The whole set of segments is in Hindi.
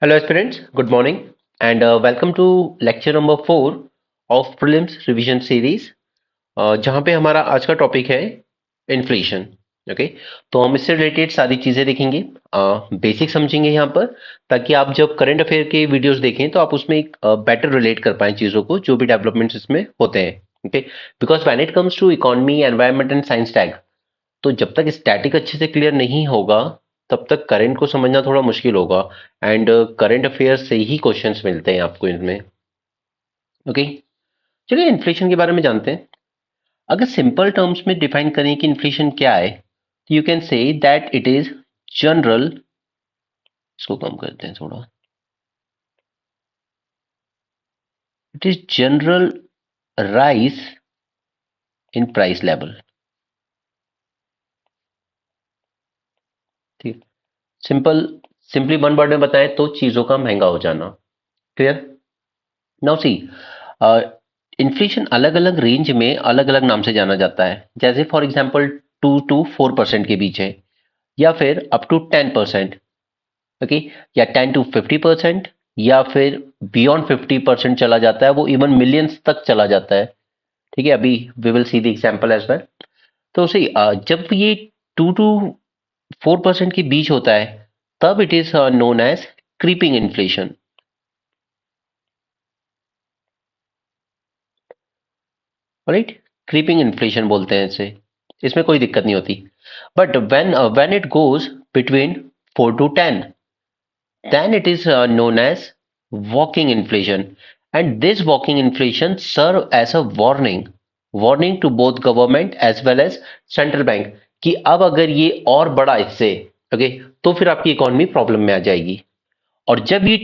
Hello aspirants, good morning and welcome to lecture number 4 of prelims revision series जहां पे हमारा आज का टॉपिक है इन्फ्लेशन। ओके, तो हम इससे रिलेटेड सारी चीजें देखेंगे, बेसिक समझेंगे यहाँ पर, ताकि आप जब करंट अफेयर के वीडियोस देखें तो आप उसमें एक बेटर रिलेट कर पाएं चीजों को, जो भी डेवलपमेंट्स इसमें होते हैं। Okay, because when it comes to economy, environment and science tag, तो जब तक स्टैटिक अच्छे से क्लियर नहीं होगा तब तक करंट को समझना थोड़ा मुश्किल होगा। एंड करंट अफेयर से ही क्वेश्चंस मिलते हैं आपको इनमें। ओके, चलिए इन्फ्लेशन के बारे में जानते हैं। अगर सिंपल टर्म्स में डिफाइन करें कि इन्फ्लेशन क्या है, तो you can say that it is general, इसको कम करते हैं थोड़ा, it is general rise in price level. ठीक, सिंपल, सिंपली वन वर्ड में बताएं तो चीजों का महंगा हो जाना। क्लियर? नाउ सी, इन्फ्लेशन अलग अलग रेंज में अलग अलग नाम से जाना जाता है। जैसे फॉर एग्जांपल 2 to 4% के बीच है, या फिर अप टू 10%। ओके, या 10 to 50%, या फिर बियॉन्ड 50% चला जाता है, वो इवन मिलियंस तक चला जाता है। ठीक है, अभी we will see the example as well. तो सी, जब ये 2 to 4% के बीच होता है तब it is known as creeping inflation. Right, creeping inflation बोलते हैं इसे, इसमें कोई दिक्कत नहीं होती। But when it goes between 4 to 10, then it is known as walking inflation, and this walking inflation serve as a warning to both government as well as central bank कि अब अगर ये और बड़ा इससे, ओके, तो फिर आपकी इकोनॉमी प्रॉब्लम में आ जाएगी। और जब ये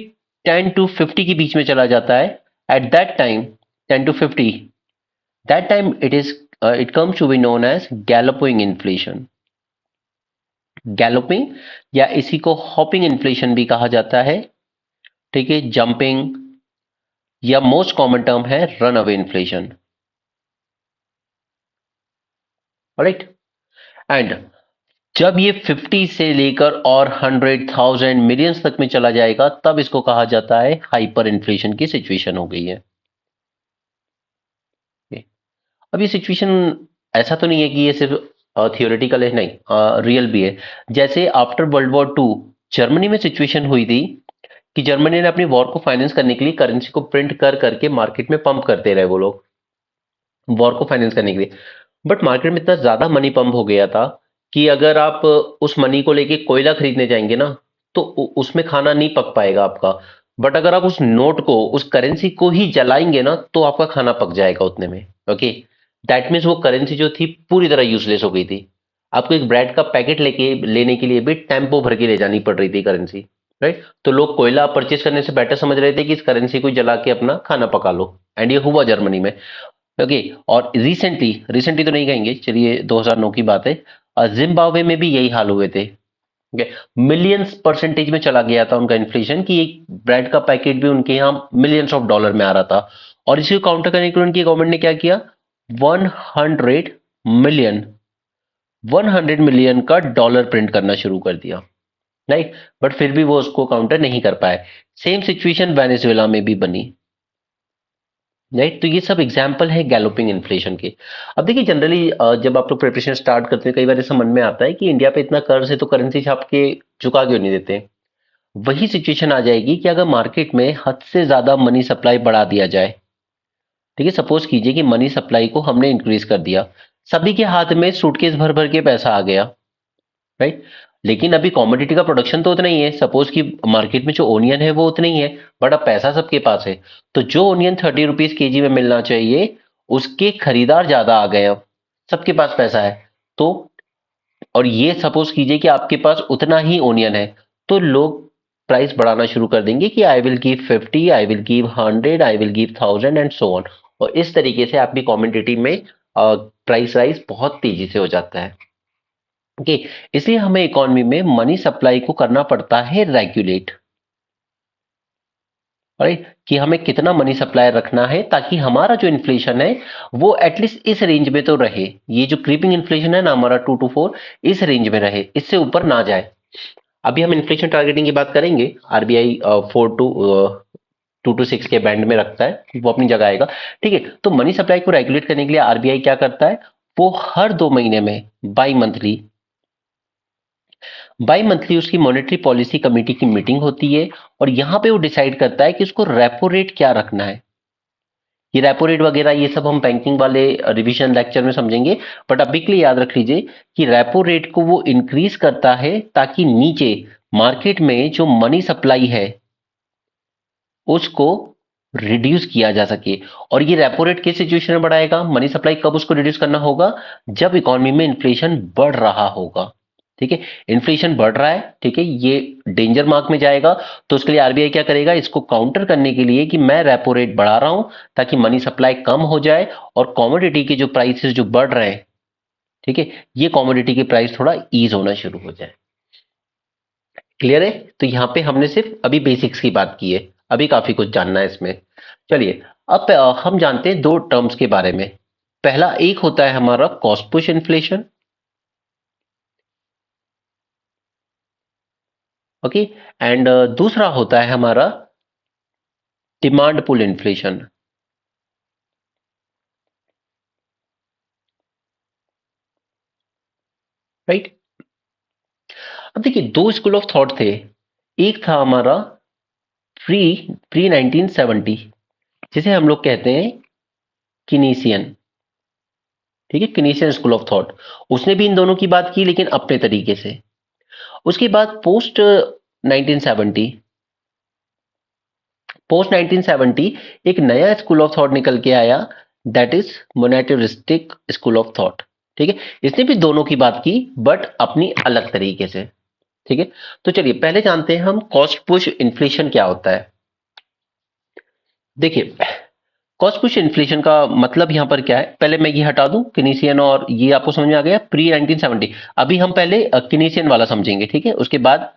10 to 50 के बीच में चला जाता है, at that time 10 to 50, that time it comes to be known as galloping inflation। Galloping या इसी को हॉपिंग इन्फ्लेशन भी कहा जाता है। ठीक है, जंपिंग, या मोस्ट कॉमन टर्म है run away inflation. Right, and जब ये 50 से लेकर और 100,000 मिलियंस तक में चला जाएगा तब इसको कहा जाता है हाइपर इन्फ्लेशन की सिचुएशन हो गई है। अब ये सिचुएशन ऐसा तो नहीं है कि ये सिर्फ थियोरेटिकल है, नहीं, रियल भी है। जैसे आफ्टर वर्ल्ड वॉर 2 जर्मनी में सिचुएशन हुई थी कि जर्मनी ने अपनी वॉर को फाइनेंस करने के लिए करेंसी को प्रिंट कर करके मार्केट में पंप करते रहे वो लोग, वॉर को फाइनेंस करने के लिए। बट मार्केट में इतना ज्यादा मनी पंप हो गया था कि अगर आप उस मनी को लेके कोयला खरीदने जाएंगे ना, तो उसमें खाना नहीं पक पाएगा आपका। बट अगर आप उस नोट को, उस करेंसी को ही जलाएंगे ना, तो आपका खाना पक जाएगा उतने में। ओके, दैट मीन्स वो करेंसी जो थी पूरी तरह यूजलेस हो गई थी। आपको एक ब्रेड का पैकेट लेने के लिए भी टेम्पो भर के ले जानी पड़ रही थी करेंसी। राइट, तो लोग कोयला परचेज करने से बेटर समझ रहे थे कि इस करेंसी को जला के अपना खाना पका लो। एंड ये हुआ जर्मनी में। ओके, और रिसेंटली रिसेंटली तो नहीं कहेंगे, चलिए 2009 की बात है, जिम्बाब्वे में भी यही हाल हुए थे। ओके, मिलियंस परसेंटेज में चला गया था उनका इन्फ्लेशन, कि एक ब्रेड का पैकेट भी उनके यहाँ मिलियंस ऑफ डॉलर में आ रहा था। और इसी को काउंटर करने के लिए उनकी गवर्नमेंट ने क्या किया, 100 मिलियन 100 मिलियन का डॉलर प्रिंट करना शुरू कर दिया। राइट, बट फिर भी वो उसको काउंटर नहीं कर पाए। सेम सिचुएशन वेनेजुएला में भी बनी। राइट, तो ये सब एग्जाम्पल है गैलोपिंग इन्फ्लेशन के। अब देखिए, जनरली जब आप लोग प्रिपरेशन स्टार्ट करते हैं, कई बार ऐसा मन में आता है कि इंडिया पे इतना कर्ज है तो करेंसी छाप के चुका क्यों नहीं देते। वही सिचुएशन आ जाएगी कि अगर मार्केट में हद से ज्यादा मनी सप्लाई बढ़ा दिया जाए। ठीक है, सपोज कीजिए कि मनी सप्लाई को हमने इंक्रीज कर दिया, सभी के हाथ में सूटकेस भर भर के पैसा आ गया। राइट, लेकिन अभी कॉमोडिटी का प्रोडक्शन तो उतना ही है, सपोज कि मार्केट में जो ओनियन है वो उतना ही है, बट अब पैसा सबके पास है। तो जो ओनियन 30 रुपीज kg में मिलना चाहिए, उसके खरीदार ज्यादा आ गए, अब सबके पास पैसा है। तो और ये सपोज कीजिए कि आपके पास उतना ही ओनियन है, तो लोग प्राइस बढ़ाना शुरू कर देंगे कि I will give 50, I will give 100, I will give 1000 and so on. और इस तरीके से आपकी कॉमोडिटी में प्राइस राइज बहुत तेजी से हो जाता है। ओके, इसलिए हमें इकोनॉमी में मनी सप्लाई को करना पड़ता है रेगुलेट। राइट, कि हमें कितना मनी सप्लाई रखना है ताकि हमारा जो इन्फ्लेशन है वो एटलीस्ट इस रेंज में तो रहे। ये जो क्रीपिंग इन्फ्लेशन है ना हमारा 2 to 4, इस रेंज में रहे, इससे ऊपर ना जाए। अभी हम इन्फ्लेशन टारगेटिंग की बात करेंगे। आरबीआई 2 to 6 के बैंड में रखता है, वो अपनी जगह आएगा। ठीक है, तो मनी सप्लाई को रेगुलेट करने के लिए आरबीआई क्या करता है, वो हर 2 महीने में बाई मंथली उसकी मॉनेटरी पॉलिसी कमेटी की मीटिंग होती है, और यहां पे वो डिसाइड करता है कि उसको रेपो रेट क्या रखना है। ये रेपो रेट वगैरह ये सब हम बैंकिंग वाले रिवीजन लेक्चर में समझेंगे, बट अभी के लिए याद रख लीजिए कि रेपो रेट को वो इंक्रीज करता है ताकि नीचे मार्केट में जो मनी सप्लाई है उसको रिड्यूस किया जा सके। और ये रेपो रेट किस सिचुएशन में बढ़ाएगा, मनी सप्लाई कब उसको रिड्यूस करना होगा, जब इकोनॉमी में इन्फ्लेशन बढ़ रहा होगा। ठीक है, इन्फ्लेशन बढ़ रहा है, ठीक है, ये डेंजर मार्क में जाएगा, तो उसके लिए आरबीआई क्या करेगा, इसको काउंटर करने के लिए कि मैं रेपो रेट बढ़ा रहा हूं ताकि मनी सप्लाई कम हो जाए और कॉमोडिटी के जो प्राइसेस जो बढ़ रहे हैं, ठीक है, ये कॉमोडिटी के प्राइस थोड़ा ईज होना शुरू हो जाए। क्लियर है? तो यहां पे हमने सिर्फ अभी बेसिक्स की बात की है, अभी काफी कुछ जानना है इसमें। चलिए, अब हम जानते हैं दो टर्म्स के बारे में। पहला एक होता है हमारा cost push inflation, okay, and दूसरा होता है हमारा डिमांड पुल इन्फ्लेशन, राइट। अब देखिए दो स्कूल ऑफ थॉट थे, एक था हमारा प्री प्री 1970, जिसे हम लोग कहते हैं किनीसियन। ठीक है, किनीसियन स्कूल ऑफ थॉट, उसने भी इन दोनों की बात की लेकिन अपने तरीके से। उसके बाद पोस्ट 1970 एक नया स्कूल ऑफ थॉट निकल के आया, that is monetaristic school of thought. ठीक है, इसने भी दोनों की बात की बट अपनी अलग तरीके से। ठीक है, तो चलिए पहले जानते हैं हम कॉस्ट पुश इन्फ्लेशन क्या होता है। देखिए, कॉस्ट पुश इन्फ्लेशन का मतलब यहां पर क्या है, पहले मैं ये हटा दूं किनीसियन, और ये आपको समझ में आ गया प्री 1970। अभी हम पहले किनीसियन वाला समझेंगे, ठीक है, उसके बाद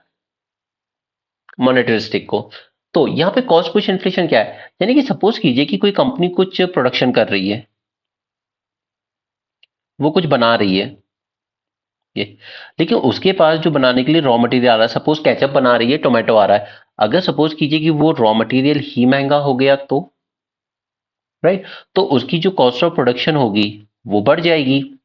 मॉनेटरिस्टिक को। तो यहाँ पे कॉस्ट पुश इन्फ्लेशन क्या है, यानी कि सपोज कीजिए कि कोई कंपनी कुछ प्रोडक्शन कर रही है, वो कुछ बना रही है, ये, लेकिन उसके पास जो बनाने के लिए रॉ मटेरियल आ रहा है, सपोज केचप बना रही है, टोमेटो आ रहा है, अगर सपोज कीजिए कि वो रॉ मटेरियल ही महंगा हो गया तो, राइट, तो उसकी जो कॉस्ट ऑफ प्रोडक्शन होगी वो बढ़ जाएगी।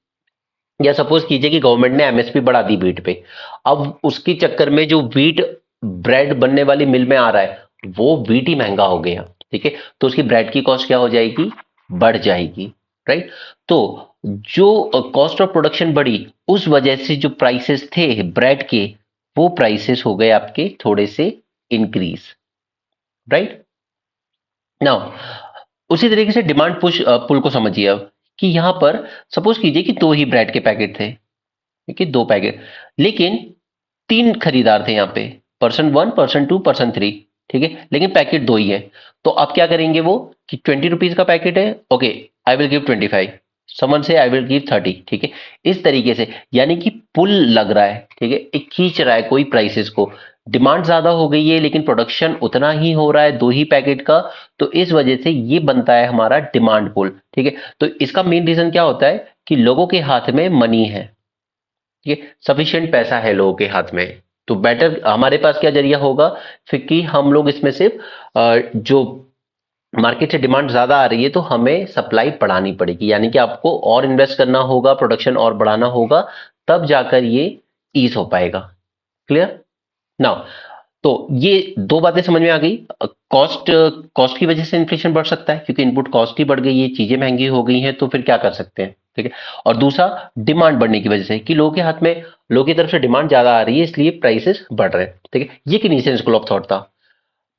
या सपोज कीजिए कि गवर्नमेंट ने एमएसपी बढ़ा दी वीट पे, अब उसके चक्कर में जो वीट ब्रेड बनने वाली मिल में आ रहा है वो वीट ही महंगा हो गया, ठीक है, तो उसकी ब्रेड की कॉस्ट क्या हो जाएगी, बढ़ जाएगी, राइट। तो जो कॉस्ट ऑफ प्रोडक्शन बढ़ी, उस वजह से जो प्राइसेस थे ब्रेड के, वो प्राइसेस हो गए आपके थोड़े से इंक्रीज, राइट। नाउ उसी तरीके से डिमांड पुश पुल को समझिए अब, कि यहां पर सपोज कीजिए कि दो ही ब्रेड के पैकेट थे, ठीक है, दो पैकेट, लेकिन तीन खरीदार थे यहाँ पे, पर्सन 1, पर्सन 2, पर्सन 3, ठीक है, लेकिन पैकेट दो ही है। तो अब क्या करेंगे वो, कि 20 रुपीज का पैकेट है, ओके, आई विल गिव 25, समन से आई विल गिव 30, ठीक है, इस तरीके से, यानी कि पुल लग रहा है, ठीक है, एक खींच रहा है कोई प्राइसेस को। डिमांड ज्यादा हो गई है लेकिन प्रोडक्शन उतना ही हो रहा है दो ही पैकेट का, तो इस वजह से ये बनता है हमारा डिमांड पुल। ठीक है, तो इसका मेन रीजन क्या होता है कि लोगों के हाथ में मनी है, ठीक है, सफिशिएंट पैसा है लोगों के हाथ में, तो बेटर हमारे पास क्या जरिया होगा, फिर कि हम लोग इसमें सिर्फ जो मार्केट से डिमांड ज्यादा आ रही है तो हमें सप्लाई बढ़ानी पड़ेगी, यानी कि आपको और इन्वेस्ट करना होगा, प्रोडक्शन और बढ़ाना होगा, तब जाकर ये ईज हो पाएगा। क्लियर? नाउ, तो ये दो बातें समझ में आ गई। कॉस्ट कॉस्ट की वजह से इन्फ्लेशन बढ़ सकता है क्योंकि इनपुट कॉस्ट ही बढ़ गई है, चीजें महंगी हो गई हैं, तो फिर क्या कर सकते हैं, ठीक है। और दूसरा डिमांड बढ़ने की वजह से, कि लोगों के हाथ में, लोगों की तरफ से डिमांड ज्यादा आ रही है इसलिए प्राइसेस बढ़ रहे हैं, ठीक है। ये किनीशियन स्कूल ऑफ थॉट था।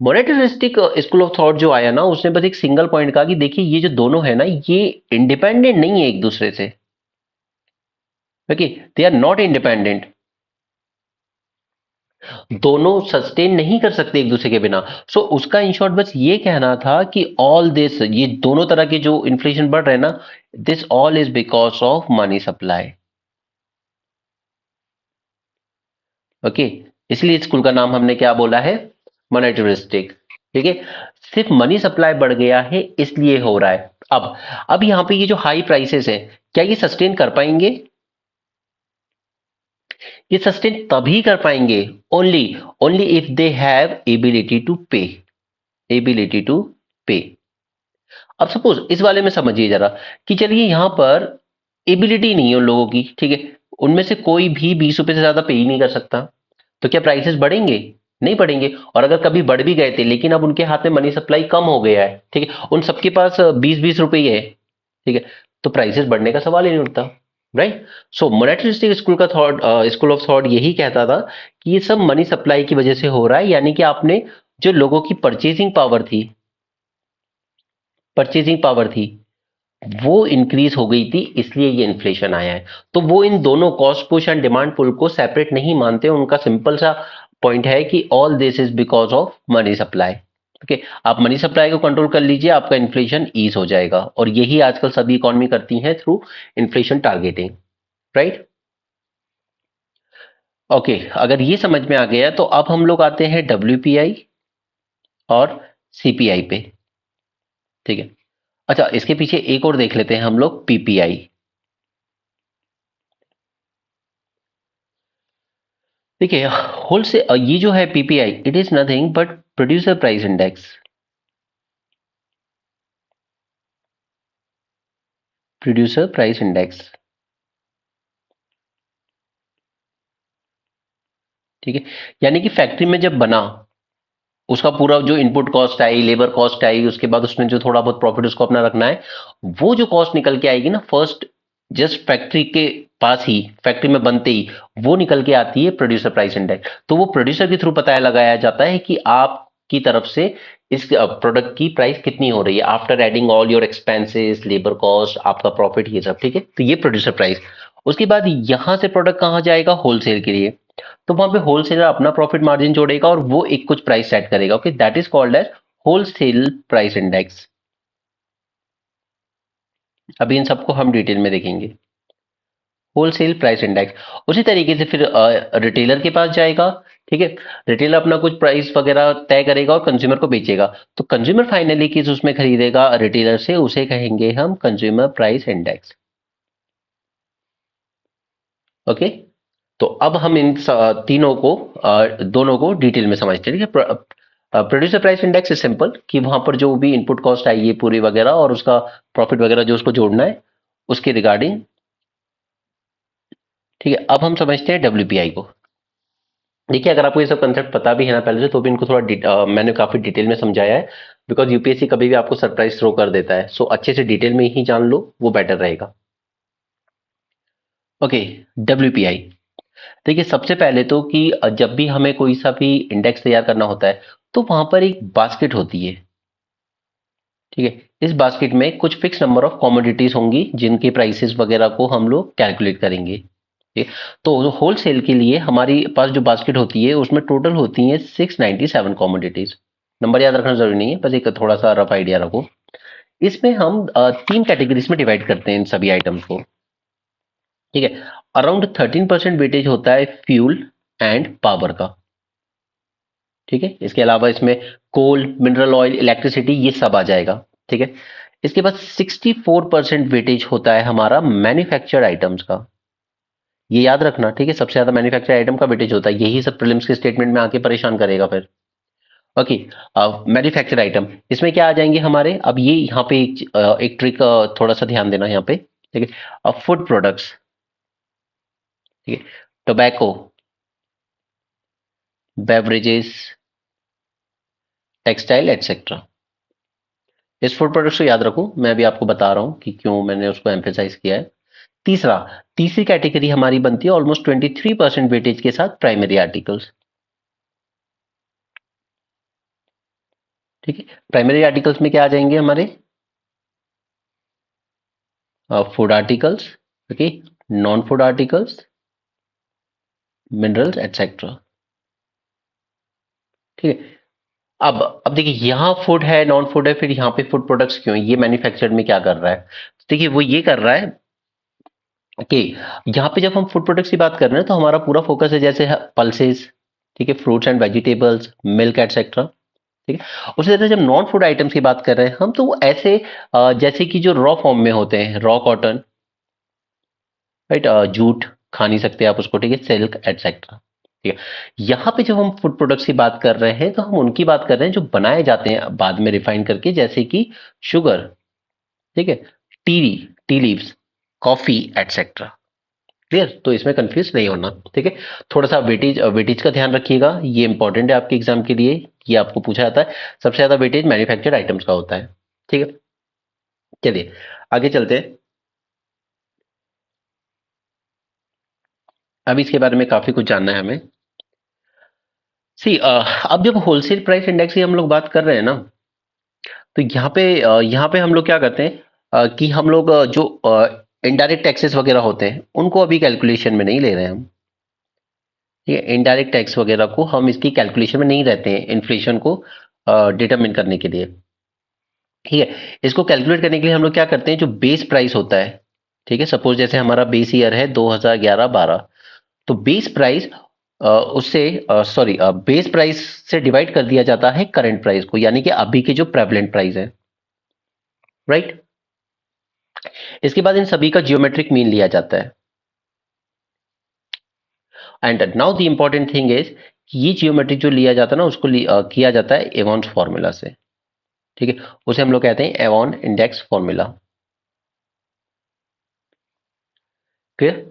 मोनेटरिस्टिक स्कूल ऑफ थॉट जो आया ना, उसने बस एक सिंगल पॉइंट कहा कि देखिए ये जो दोनों है ना, ये इंडिपेंडेंट नहीं है एक दूसरे से, okay, they are not independent, दोनों सस्टेन नहीं कर सकते एक दूसरे के बिना। सो उसका इन शॉर्ट बस ये कहना था कि ऑल दिस, ये दोनों तरह के जो इन्फ्लेशन बढ़ रहे हैं ना, this all is because of money supply, okay. इसलिए स्कूल का नाम हमने क्या बोला है, मोनेटरिस्टिक, ठीक है। सिर्फ मनी सप्लाई बढ़ गया है इसलिए हो रहा है। अब यहां पे ये जो हाई प्राइसेस है, क्या ये सस्टेन कर पाएंगे, ये सस्टेन तभी कर पाएंगे only only if they have ability to pay, ability to pay. अब सपोज इस वाले में समझिए जरा कि चलिए यहां पर एबिलिटी नहीं है उन लोगों की, ठीक है, उनमें से कोई भी 20 रुपए से ज्यादा पे ही नहीं कर सकता, तो क्या प्राइसेस बढ़ेंगे? नहीं बढ़ेंगे। और अगर कभी बढ़ भी गए थे लेकिन अब उनके हाथ में मनी सप्लाई कम हो गया है, ठीक है, उन सबके पास 20-20 रुपए ही है, ठीक है, तो प्राइसेस बढ़ने का सवाल ही नहीं उठता, राइट। सो मोनेटरिस्टिक स्कूल का थॉट, स्कूल ऑफ थॉट यही कहता था कि ये सब मनी सप्लाई की वजह से हो रहा है, यानी कि आपने जो लोगों की परचेजिंग पावर थी वो इंक्रीज हो गई थी, इसलिए ये इन्फ्लेशन आया है। तो वो इन दोनों cost push and demand pull को सेपरेट नहीं मानते, उनका सिंपल सा पॉइंट है कि all this is because of money supply. Okay, आप मनी सप्लाई को कंट्रोल कर लीजिए, आपका इन्फ्लेशन ईज हो जाएगा, और यही आजकल सभी इकोनॉमी करती हैं through inflation targeting, right. Okay, अगर ये समझ में आ गया तो अब हम लोग आते हैं डब्ल्यूपीआई और सीपीआई पे, ठीक है। अच्छा, इसके पीछे एक और देख लेते हैं हम लोग, पीपीआई। देखिए, होलसेल ये जो है PPI, it is nothing but producer price index, producer price index, ठीक है। यानी कि फैक्ट्री में जब बना, उसका पूरा जो इनपुट कॉस्ट आई, लेबर कॉस्ट आई, उसके बाद उसमें जो थोड़ा बहुत प्रॉफिट उसको अपना रखना है, वो जो कॉस्ट निकल के आएगी ना फर्स्ट, जस्ट फैक्ट्री के पास ही, फैक्ट्री में बनते ही वो निकल के आती है प्रोड्यूसर प्राइस इंडेक्स। तो वो प्रोड्यूसर के थ्रू पता लगाया जाता है कि आपकी तरफ से इस प्रोडक्ट की प्राइस कितनी हो रही है after adding all your expenses, labour cost, आपका प्रॉफिट, ये सब, ठीक है। तो ये प्रोड्यूसर प्राइस। उसके बाद यहां से प्रोडक्ट कहां जाएगा? होलसेल के लिए। तो वहां पे होलसेलर अपना प्रॉफिट मार्जिन जोड़ेगा और वो एक कुछ प्राइस सेट करेगा, okay, that is called as wholesale price index. अभी इन सबको हम डिटेल में देखेंगे, होलसेल प्राइस इंडेक्स। उसी तरीके से फिर रिटेलर के पास जाएगा, ठीक है, रिटेलर अपना कुछ प्राइस वगैरह तय करेगा और कंज्यूमर को बेचेगा, तो कंज्यूमर फाइनली किस उसमें खरीदेगा? रिटेलर से, उसे कहेंगे हम कंज्यूमर प्राइस इंडेक्स, ओके। तो अब हम इन तीनों को, दोनों को डिटेल में समझते हैं, ठीक है। Producer price index is simple कि वहां पर जो भी इनपुट कॉस्ट आई है पूरी वगैरह और उसका प्रॉफिट वगैरह जो उसको जोड़ना है उसके रिगार्डिंग, ठीक है। अब हम समझते हैं डब्ल्यूपीआई को। देखिए, अगर आपको ये सब कंसेप्ट पता भी है ना पहले से, तो भी इनको थोड़ा मैंने काफी डिटेल में समझाया है, बिकॉज यूपीएससी कभी भी आपको सरप्राइज थ्रो कर देता है, सो अच्छे से डिटेल में ही जान लो, वो बेटर रहेगा। Okay, WPI. देखिए, सबसे पहले तो कि जब भी हमें कोई सा भी इंडेक्स तैयार करना होता है तो वहां पर एक बास्केट होती है, ठीक है। इस बास्केट में कुछ फिक्स नंबर ऑफ कमोडिटीज होंगी जिनके प्राइसेस वगैरह को हम लोग कैलकुलेट करेंगे, ठीक है। तो होलसेल के लिए हमारी पास जो बास्केट होती है उसमें टोटल होती है 697 कमोडिटीज। नंबर याद रखना जरूरी नहीं है, बस एक थोड़ा सा रफ आइडिया रखो। इसमें हम तीन कैटेगरीज में डिवाइड करते हैं इन सभी आइटम्स को, ठीक है। अराउंड 13% वेटेज होता है फ्यूल एंड पावर का, ठीक है। इसके अलावा इसमें कोल, मिनरल ऑयल, इलेक्ट्रिसिटी, ये सब आ जाएगा, ठीक है। इसके बाद 64% वेटेज होता है हमारा मैन्युफैक्चर्ड आइटम्स का, ये याद रखना, ठीक है। सबसे ज्यादा मैन्युफैक्चर्ड आइटम का वेटेज होता है, यही सब प्रीलिम्स के स्टेटमेंट में आके परेशान करेगा फिर, ओके। मैन्युफैक्चर्ड आइटम इसमें क्या आ जाएंगे हमारे? अब ये यहाँ पे एक ट्रिक थोड़ा सा ध्यान देना यहाँ पे, ठीक है। अब फूड प्रोडक्ट्स, ठीक है, टोबैको, बेवरेजेस, टेक्सटाइल एटसेट्रा। इस फूड प्रोडक्ट्स को याद रखो, मैं अभी आपको बता रहा हूँ कि क्यों मैंने उसको एम्फेसाइज किया है। तीसरा, तीसरी कैटेगरी हमारी बनती है ऑलमोस्ट 23% वेटेज के साथ प्राइमरी आर्टिकल्स, ठीक है। प्राइमरी आर्टिकल्स में क्या आ जाएंगे हमारे? Food articles, okay, non food articles, minerals etcetera, ठीक है। अब देखिए, यहाँ फूड है, नॉन फूड है, फिर यहाँ पे फूड प्रोडक्ट्स क्यों है? ये मैन्युफैक्चर्ड में क्या कर रहा है? तो देखिए, वो ये कर रहा है कि यहाँ पे जब हम फूड प्रोडक्ट्स की बात कर रहे हैं तो हमारा पूरा फोकस है जैसे पल्सेस, ठीक है, fruits and vegetables, milk etcetera, ठीक है। उसी तरह से जब नॉन फूड आइटम्स की बात कर रहे हैं हम, तो वो ऐसे जैसे कि जो रॉ फॉर्म में होते हैं, रॉ कॉटन, राइट, जूट, खा नहीं सकते आप उसको, ठीक है, सिल्क एटसेट्रा, ठीक है। यहाँ पे जब हम फूड प्रोडक्ट्स की बात कर रहे हैं तो हम उनकी बात कर रहे हैं जो बनाए जाते हैं बाद में रिफाइन करके, जैसे कि शुगर, ठीक है, T tea leaves, coffee etcetera. Clear? तो इसमें कंफ्यूज नहीं होना, ठीक है। थोड़ा सा वेटेज वेटेज का ध्यान रखिएगा, ये इंपॉर्टेंट है आपके एग्जाम के लिए, ये आपको पूछा जाता है। सबसे ज्यादा वेटेज मैन्युफैक्चर्ड आइटम्स का होता है, ठीक है। चलिए आगे चलते हैं। अब इसके बारे में काफी कुछ जानना है हमें। सी अब जब होलसेल प्राइस इंडेक्स की हम लोग बात कर रहे हैं ना, तो यहाँ पे हम लोग क्या करते हैं कि हम लोग जो इनडायरेक्ट टैक्सेस वगैरह होते हैं उनको अभी कैलकुलेशन में नहीं ले रहे हैं हम, ठीक है। इनडायरेक्ट टैक्स वगैरह को हम इसकी कैलकुलेशन में नहीं रहते हैं इन्फ्लेशन को डिटरमिन करने के लिए, ठीक है। इसको कैलकुलेट करने के लिए हम लोग क्या करते हैं, जो बेस प्राइस होता है, ठीक है, सपोज जैसे हमारा बेस ईयर है 2011-12, तो बेस प्राइस उससे सॉरी बेस प्राइस से डिवाइड कर दिया जाता है करंट प्राइस को, यानी कि अभी के जो प्रेवलेंट प्राइस है, राइट। इसके बाद इन सभी का जियोमेट्रिक मीन लिया जाता है, and now the important thing is कि ये जियोमेट्रिक जो लिया जाता है ना उसको किया जाता है एवॉन्स फॉर्मूला से, ठीक है। उसे हम लोग कहते हैं एवॉन इंडेक्स फॉर्मूला। क्लियर?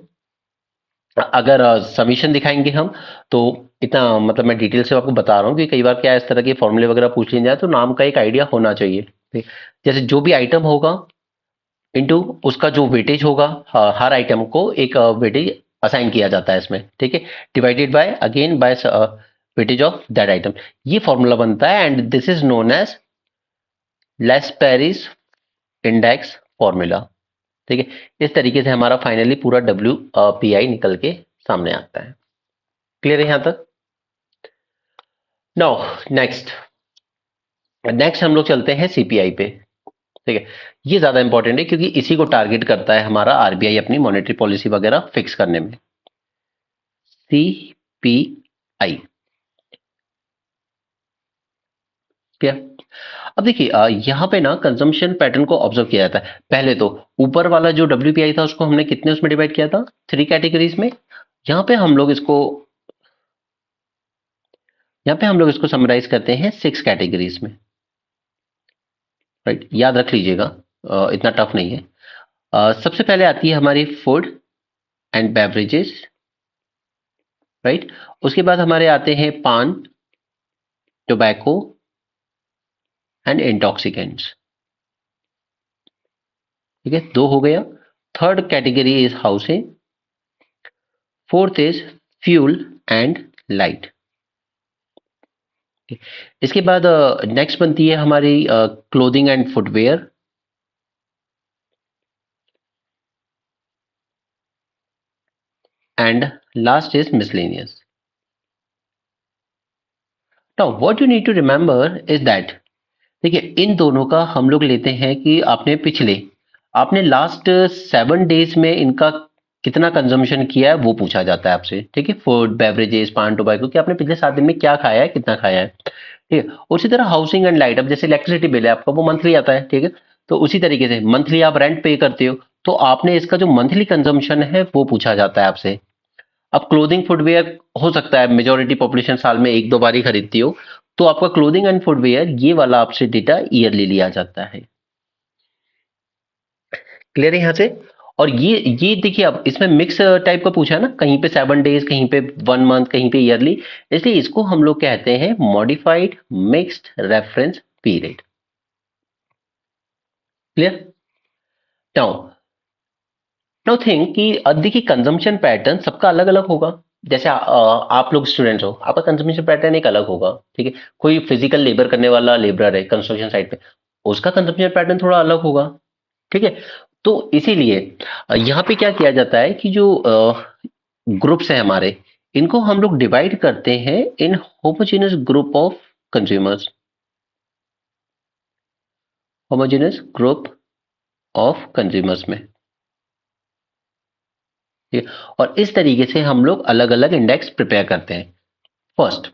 अगर समीशन दिखाएंगे हम तो इतना मतलब मैं डिटेल से आपको बता रहा हूँ कि कई बार क्या इस तरह के फॉर्मूले वगैरह पूछ लिए जाए तो नाम का एक आइडिया होना चाहिए, ठीक? जैसे जो भी आइटम होगा इनटू उसका जो वेटेज होगा, हर आइटम को एक वेटेज असाइन किया जाता है इसमें, ठीक है, divided by again by weightage of that item. ये फॉर्मूला बनता है and this is known as Laspeyres index formula, ठीक है। इस तरीके से हमारा फाइनली पूरा WPI निकल के सामने आता है। क्लियर है यहां तक? नाउ नेक्स्ट नेक्स्ट हम लोग चलते हैं CPI पे, ठीक है। ये ज्यादा इंपॉर्टेंट है क्योंकि इसी को टारगेट करता है हमारा RBI अपनी मॉनेटरी पॉलिसी वगैरह फिक्स करने में। CPI, क्या? अब देखिए यहाँ पे ना कंजम्पशन पैटर्न को ऑब्जर्व किया जाता है। पहले तो ऊपर वाला जो WPI था उसको हमने कितने उसमें डिवाइड किया था, 3 कैटेगरीज में। यहाँ पे हम लोग इसको यहाँ पे हम लोग इसको समराइज करते हैं 6 कैटेगरीज में, राइट। याद रख लीजिएगा, इतना टफ नहीं है। सबसे पहले आती है हमारी फूड एंड बेवरेजेस, राइट। उसके बाद हमारे आते हैं पान, टोबैको एंड इंटॉक्सिकेंट्स, ठीक है, 2 हो गया। Third category is housing, fourth is fuel and light. इसके बाद नेक्स्ट बनती है हमारी clothing and footwear, and last is miscellaneous. Now what you need to remember is that, देखिए इन दोनों का हम लोग लेते हैं कि आपने लास्ट 7 डेज में इनका कितना कंजम्पशन किया है वो पूछा जाता है आपसे, ठीक है। फूड बेवरेजेस पान टोबैको कि आपने पिछले 7 दिन में क्या खाया है, कितना खाया है, ठीक है। उसी तरह हाउसिंग एंड लाइट, अब जैसे इलेक्ट्रिसिटी बिल है आपका वो मंथली आता है, ठीक है। तो उसी तरीके से मंथली आप रेंट पे करते हो तो आपने इसका जो मंथली कंजम्पशन है वो पूछा जाता है आपसे। अब क्लोथिंग फुटवेयर हो सकता है मेजोरिटी पॉपुलेशन साल में 1-2 बार ही खरीदती हो, तो आपका क्लोथिंग एंड फुटवेयर ये वाला आपसे डेटा ईयरली लिया जाता है। क्लियर है यहाँ से? और ये देखिए अब इसमें मिक्स टाइप का पूछा है ना, कहीं पे 7 डेज, कहीं पे 1 मंथ, कहीं पे ईयरली, इसलिए इसको हम लोग कहते हैं modified mixed reference period. Clear? Now now think कि देखिए कंजम्पशन पैटर्न सबका अलग अलग होगा। जैसे आप लोग स्टूडेंट्स हो, आपका कंजम्पशन पैटर्न एक अलग होगा, ठीक है। कोई फिजिकल लेबर करने वाला लेबरर है कंस्ट्रक्शन साइट पे, उसका कंजम्पशन पैटर्न थोड़ा अलग होगा, ठीक है। तो इसीलिए यहाँ पे क्या किया जाता है कि जो ग्रुप्स हैं हमारे, इनको हम लोग डिवाइड करते हैं in homogeneous group of consumers, homogeneous group of consumers में, ठीक है? और इस तरीके से हम लोग अलग अलग इंडेक्स प्रिपेयर करते हैं। फर्स्ट,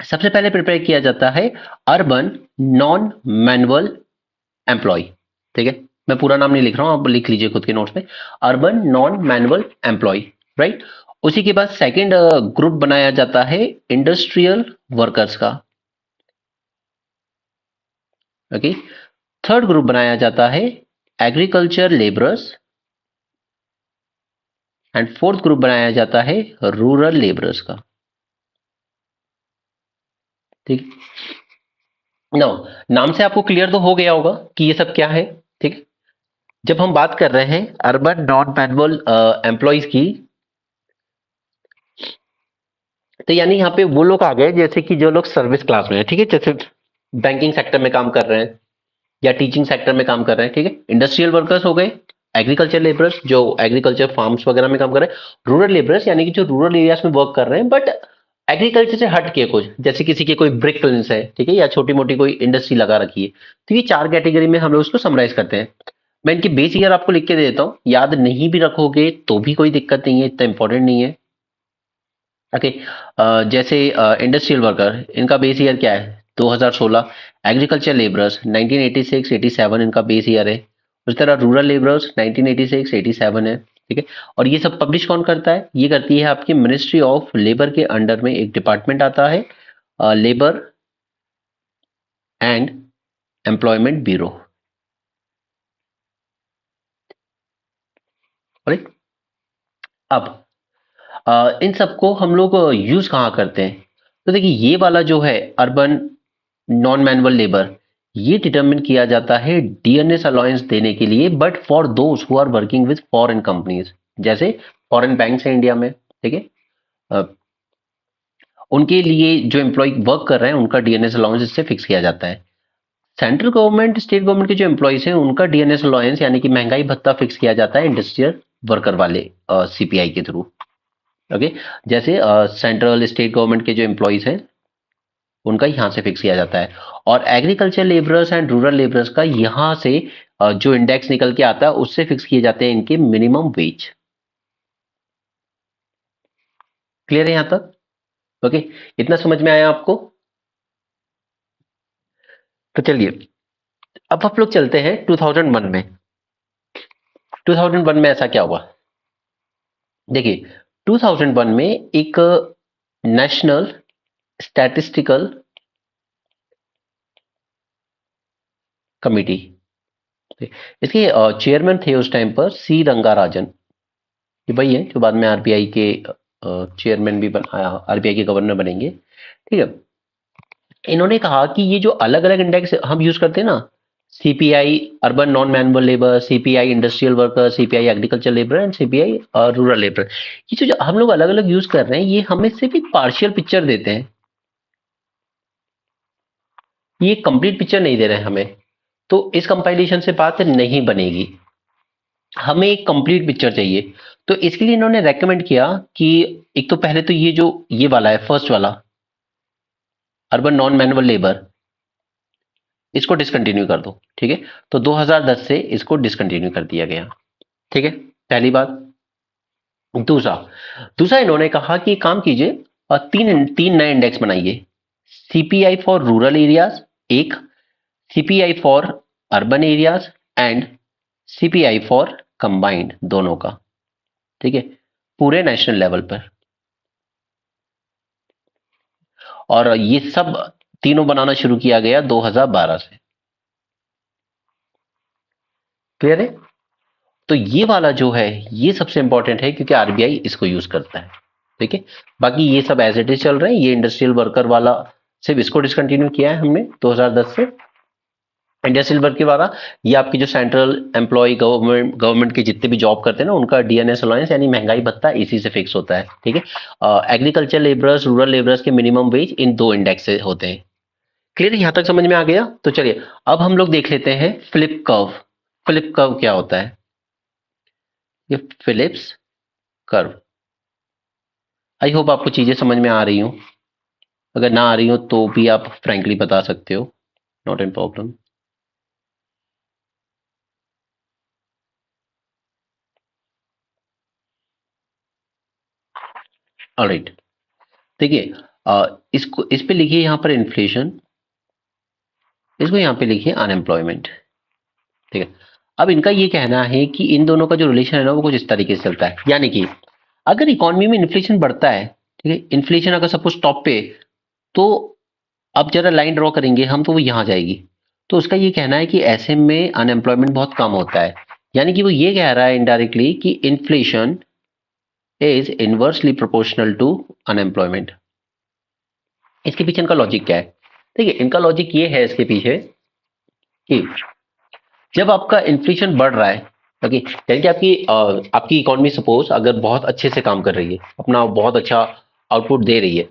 सबसे पहले प्रिपेयर किया जाता है अर्बन नॉन मैनुअल एम्प्लॉय, ठीक है। मैं पूरा नाम नहीं लिख रहा हूं, आप लिख लीजिए खुद के नोट्स में। Urban non manual employ, right. उसी के बाद सेकंड ग्रुप बनाया जाता है इंडस्ट्रियल वर्कर्स का। ओके। थर्ड ग्रुप बनाया जाता है agriculture labourers and fourth group बनाया जाता है रूरल लेबरर्स का। ठीक। नो, नाम से आपको क्लियर तो हो गया होगा कि ये सब क्या है। ठीक है। जब हम बात कर रहे हैं अर्बन नॉन मैनुअल एम्प्लॉयज की, तो यानी यहाँ पे वो लोग आ गए जैसे कि जो लोग सर्विस क्लास में है। ठीक है, जैसे बैंकिंग सेक्टर में काम कर रहे हैं या टीचिंग सेक्टर में काम कर रहे हैं। ठीक है, इंडस्ट्रियल वर्कर्स हो गए, एग्रीकल्चर लेबरर्स जो एग्रीकल्चर फार्म्स वगैरह में काम कर रहे हैं, रूरल लेबरर्स यानी कि जो रूरल एरियाज में वर्क कर रहे हैं बट एग्रीकल्चर से हट के, कुछ जैसे किसी के कोई ब्रिक फिल्म्स है, ठीक है, या छोटी मोटी कोई इंडस्ट्री लगा रखी है। तो ये चार कैटेगरी में हम लोग उसको समराइज करते हैं। मैं इनकी बेस ईयर आपको लिख के दे देता हूँ, याद नहीं भी रखोगे तो भी कोई दिक्कत नहीं है, इतना इंपॉर्टेंट नहीं है। ओके। जैसे इंडस्ट्रियल वर्कर, इनका बेस ईयर क्या है, 2016। एग्रीकल्चर लेबरर्स 1986 87 इनका बेस ईयर है। उस तरह रूरल लेबरर्स 1986 87 है। ठीक है। और ये सब पब्लिश कौन करता है, ये करती है आपकी मिनिस्ट्री ऑफ लेबर के अंडर में एक डिपार्टमेंट आता है, labour and employment bureau. Right. अब इन सबको हम लोग यूज कहाँ करते हैं, तो देखिए ये वाला जो है अर्बन नॉन मैनुअल लेबर, ये डिटरमिन किया जाता है डीएनएस अलाउंस देने के लिए, but for those who are working with foreign companies, जैसे फॉरेन बैंक है इंडिया में। ठीक है। अ, उनके लिए जो एम्प्लॉय वर्क कर रहे हैं उनका डीएनएस अलाउंस इससे फिक्स किया जाता है। सेंट्रल गवर्नमेंट स्टेट गवर्नमेंट के जो एम्प्लॉयज हैं उनका डीएनएस अलाउंस यानी कि महंगाई भत्ता फिक्स किया जाता है इंडस्ट्रियल वर्कर वाले सीपीआई के थ्रू। ओके। जैसे सेंट्रल स्टेट गवर्नमेंट के जो एम्प्लॉयज हैं उनका यहाँ से फिक्स किया जाता है। और agriculture labourers and rural labourers का यहाँ से जो इंडेक्स निकल के आता है उससे फिक्स किए जाते हैं इनके मिनिमम वेज। क्लियर है यहाँ तक? ओके। इतना समझ में आया आपको? तो चलिए अब आप लोग चलते हैं 2001 में। 2001 में ऐसा क्या हुआ, देखिए 2001 में एक नेशनल स्टैटिस्टिकल कमिटी, इसके चेयरमैन थे उस टाइम पर सी रंगाराजन। ये वही है जो बाद में आरबीआई के चेयरमैन भी बनाया, आरबीआई के गवर्नर बनेंगे। ठीक है। इन्होंने कहा कि ये जो अलग अलग इंडेक्स हम यूज करते हैं ना, CPI urban non manual labour, CPI industrial worker, CPI agriculture labour and CPI rural labour, ये जो हम लोग अलग अलग यूज कर रहे हैं ये हमें सिर्फ एक पार्शियल पिक्चर देते हैं, ये कंप्लीट पिक्चर नहीं दे रहे हैं हमें। तो इस कंपाइलेशन से बात नहीं बनेगी, हमें एक कंप्लीट पिक्चर चाहिए। तो इसके लिए इन्होंने रेकमेंड किया कि एक तो पहले तो ये जो ये वाला है फर्स्ट वाला अर्बन नॉन मैनुअल लेबर, इसको डिसकंटिन्यू कर दो। ठीक है। तो 2010 से इसको डिसकंटिन्यू कर दिया गया। ठीक है, पहली बात। दूसरा दूसरा इन्होंने कहा कि काम कीजिए और तीन तीन नए इंडेक्स बनाइए, सीपीआई फॉर रूरल एरियाज एक, CPI for urban areas and CPI for combined दोनों का। ठीक है, पूरे नेशनल लेवल पर। और ये सब तीनों बनाना शुरू किया गया 2012 से। क्लियर है? तो ये वाला जो है ये सबसे इंपॉर्टेंट है क्योंकि आरबीआई इसको यूज करता है। ठीक है। बाकी ये सब एज इट इज चल रहे हैं, ये इंडस्ट्रियल वर्कर वाला सिर्फ इसको डिसकंटिन्यू किया है हमने 2010 से। इंडस्ट्रियल वर्कर वाला ये आपकी जो सेंट्रल एम्प्लॉय गवर्नमेंट के जितने भी जॉब करते हैं ना उनका डीएनएस अलाउंस यानी महंगाई भत्ता इसी से फिक्स होता है। ठीक है। एग्रीकल्चर लेबरर्स रूरल लेबरर्स के मिनिमम वेज इन दो इंडेक्स से होते हैं। क्लियर, यहां तक समझ में आ गया? तो चलिए अब हम लोग देख लेते हैं फ्लिप कर्व। फ्लिप कर्व क्या होता है? ये फिलिप्स कर्व। आई होप आपको चीजें समझ में आ रही हो, अगर ना आ रही हो तो भी आप फ्रैंकली बता सकते हो, नॉट एन प्रॉब्लम। ऑलराइट। देखिए इसको इस पे लिखिए यहाँ पर इन्फ्लेशन, इसको यहाँ पे लिखिए अनएम्प्लॉयमेंट। ठीक है। अब इनका ये कहना है कि इन दोनों का जो रिलेशन है ना वो कुछ इस तरीके से चलता है, यानी कि अगर इकोनॉमी में इन्फ्लेशन बढ़ता है, ठीक है, इन्फ्लेशन अगर सपोज टॉप पे, तो अब जरा लाइन ड्रॉ करेंगे हम तो वो यहां जाएगी। तो उसका ये कहना है कि ऐसे में अनएम्प्लॉयमेंट बहुत कम होता है, यानी कि वो ये कह रहा है इनडायरेक्टली कि inflation is inversely proportional to unemployment. इसके पीछे इनका लॉजिक क्या है? देखिए, इनका लॉजिक ये है इसके पीछे कि जब आपका इन्फ्लेशन बढ़ रहा है, ओके, यानी कि आपकी इकोनॉमी सपोज अगर बहुत अच्छे से काम कर रही है, अपना बहुत अच्छा आउटपुट दे रही है,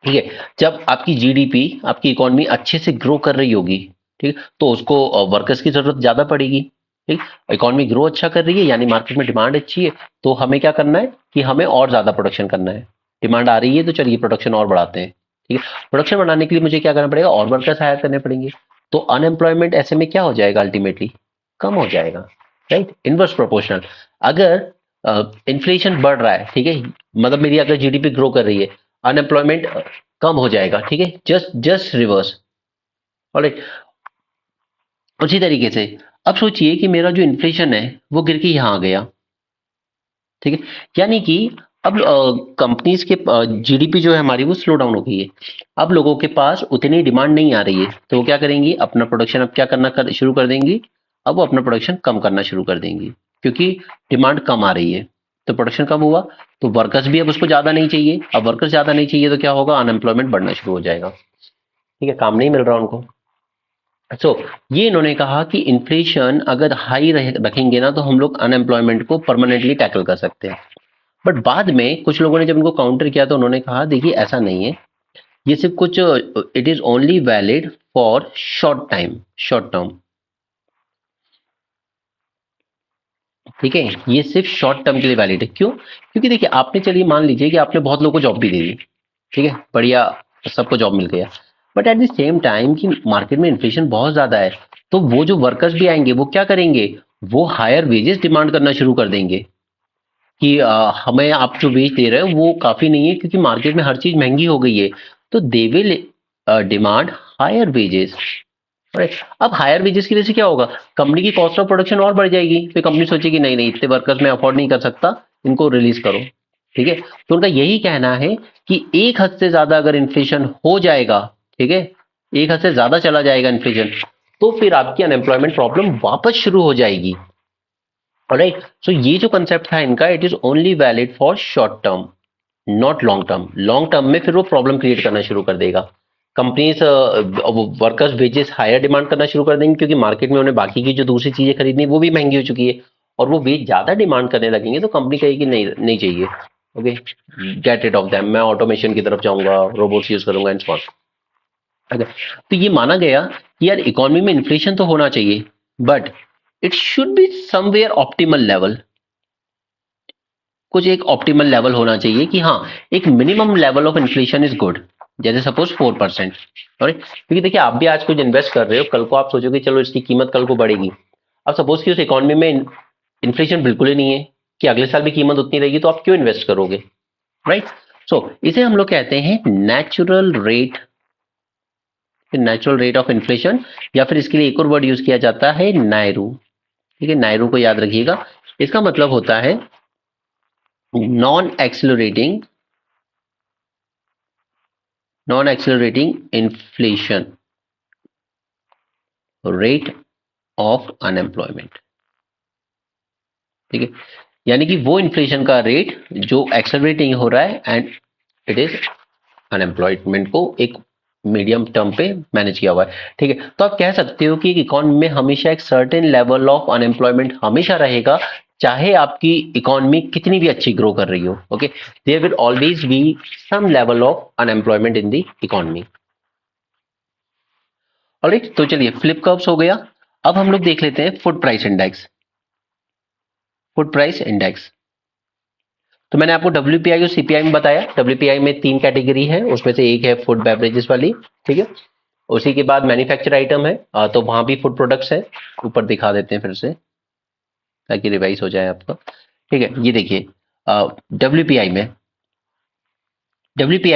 ठीक है, जब आपकी जीडीपी, आपकी इकोनॉमी अच्छे से ग्रो कर रही होगी, ठीक, तो उसको वर्कर्स की जरूरत ज्यादा पड़ेगी, ठीक। इकोनॉमी ग्रो अच्छा कर रही है यानी मार्केट में डिमांड अच्छी है, तो हमें क्या करना है कि हमें और ज्यादा प्रोडक्शन करना है। डिमांड आ रही है तो चलिए प्रोडक्शन और बढ़ाते हैं, ठीक है। प्रोडक्शन बढ़ाने के लिए मुझे क्या करना पड़ेगा? और वर्कर्स हायर करने पड़ेंगे। तो अनएम्प्लॉयमेंट ऐसे में क्या हो जाएगा? अल्टीमेटली कम हो जाएगा, राइट, इनवर्स प्रोपोर्शनल। अगर इन्फ्लेशन बढ़ रहा है, ठीक है, मतलब मेरी अगर जीडीपी ग्रो कर रही है, अनएम्प्लॉयमेंट कम हो जाएगा, ठीक है, जस्ट जस्ट रिवर्स। ऑलराइट, उसी तरीके से अब सोचिए कि मेरा जो इन्फ्लेशन है वो गिर के यहां आ गया, ठीक है, यानी कि अब कंपनीज के जीडीपी जो है हमारी वो स्लो डाउन हो गई है। अब लोगों के पास उतनी डिमांड नहीं आ रही है, तो वो क्या करेंगी? अपना प्रोडक्शन अब क्या शुरू कर देंगी? अब वो अपना प्रोडक्शन कम करना शुरू कर देंगी, क्योंकि डिमांड कम आ रही है। तो प्रोडक्शन कम हुआ तो वर्कर्स भी अब उसको ज्यादा नहीं चाहिए। अब वर्कर्स ज्यादा नहीं चाहिए तो क्या होगा? अनएम्प्लॉयमेंट बढ़ना शुरू हो जाएगा, ठीक है, काम नहीं मिल रहा उनको। सो ये इन्होंने कहा कि इन्फ्लेशन अगर हाई रखेंगे ना, तो हम लोग अनएम्प्लॉयमेंट को परमानेंटली टैकल कर सकते हैं। बट बाद में कुछ लोगों ने जब इनको काउंटर किया तो उन्होंने कहा देखिए ऐसा नहीं है, ये सिर्फ कुछ, it is only valid for short time, short term, ठीक है, ये सिर्फ शॉर्ट टर्म के लिए वैलिड है। क्यों? क्योंकि देखिए, आपने, चलिए मान लीजिए कि आपने बहुत लोगों को जॉब भी दे दी, ठीक है, बढ़िया, सबको जॉब मिल गया, but at the same time कि मार्केट में इन्फ्लेशन बहुत ज्यादा है, तो वो जो वर्कर्स भी आएंगे वो क्या करेंगे? वो हायर वेजेस डिमांड करना शुरू कर देंगे कि हमें आप जो वेज दे रहे हो वो काफी नहीं है, क्योंकि मार्केट में हर चीज महंगी हो गई है। तो they will demand higher wages, right. अब हायर वेजेस की वजह से क्या होगा? कंपनी की कॉस्ट ऑफ प्रोडक्शन और बढ़ जाएगी, फिर कंपनी सोचेगी नहीं नहीं, इतने वर्कर्स मैं अफोर्ड नहीं कर सकता, इनको रिलीज करो, ठीक है। तो उनका यही कहना है कि एक हद से ज्यादा अगर इन्फ्लेशन हो जाएगा, ठीक है, एक हद से ज्यादा चला जाएगा इन्फ्लेशन, तो फिर आपकी अनएम्प्लॉयमेंट प्रॉब्लम वापस शुरू हो जाएगी। ऑलराइट, सो ये जो कंसेप्ट था इनका, it is only valid for short term, not long term. Long term में फिर वो प्रॉब्लम क्रिएट करना शुरू कर देगा। Companies workers wages higher demand करना शुरू कर देंगे, क्योंकि मार्केट में उन्हें बाकी की जो दूसरी चीजें खरीदनी है वो भी महंगी हो चुकी है, और वो वेज ज्यादा डिमांड करने लगेंगे, तो कंपनी कहेगी नहीं नहीं चाहिए, okay, get it of them, मैं ऑटोमेशन की तरफ जाऊंगा, रोबोट्स यूज करूंगा एंड सो ऑन। तो ये माना गया कि यार इकोनॉमी में इन्फ्लेशन तो होना चाहिए, but it should be somewhere optimal level. कुछ एक ऑप्टिमल लेवल होना चाहिए कि हाँ, एक minimum level of inflation is good, जैसे सपोज 4%। और क्योंकि देखिए, आप भी आज कुछ इन्वेस्ट कर रहे हो, कल को आप सोचोगे चलो इसकी कीमत कल को बढ़ेगी। अब सपोज कि उस इकोनॉमी में इन्फ्लेशन बिल्कुल ही नहीं है, कि अगले साल भी कीमत उतनी रहेगी, तो आप क्यों इन्वेस्ट करोगे, राइट। सो इसे हम लोग कहते हैं नेचुरल रेट ऑफ इन्फ्लेशन, या फिर इसके लिए एक और वर्ड यूज किया जाता है, नायरू, ठीक है, नायरू को याद रखिएगा। इसका मतलब होता है non accelerating inflation rate of unemployment, ठीक है, यानी कि वो इन्फ्लेशन का रेट जो एक्सेलरेटिंग हो रहा है एंड इट इज अनएम्प्लॉयमेंट को एक मीडियम टर्म पे मैनेज किया हुआ है, ठीक है। तो आप कह सकते हो कि इकोनॉमी में हमेशा एक सर्टेन लेवल ऑफ अनएम्प्लॉयमेंट हमेशा रहेगा, चाहे आपकी इकोनॉमी कितनी भी अच्छी ग्रो कर रही हो, okay, there will always be some level of unemployment in the economy. Alright, तो चलिए फ्लिप कर्व्स हो गया। अब हम लोग देख लेते हैं food price index. Food price index, तो मैंने आपको डब्ल्यूपीआई और सीपीआई में बताया। डब्ल्यूपीआई में 3 कैटेगरी है, उसमें से एक है फूड बेवरेजेस वाली, ठीक है। उसी के बाद मैन्युफैक्चर आइटम है, तो वहां भी फूड प्रोडक्ट्स है। ऊपर दिखा देते हैं फिर से ताकि रिवाइज हो जाए आपका, ठीक है। ये देखिए, डब्ल्यूपीआई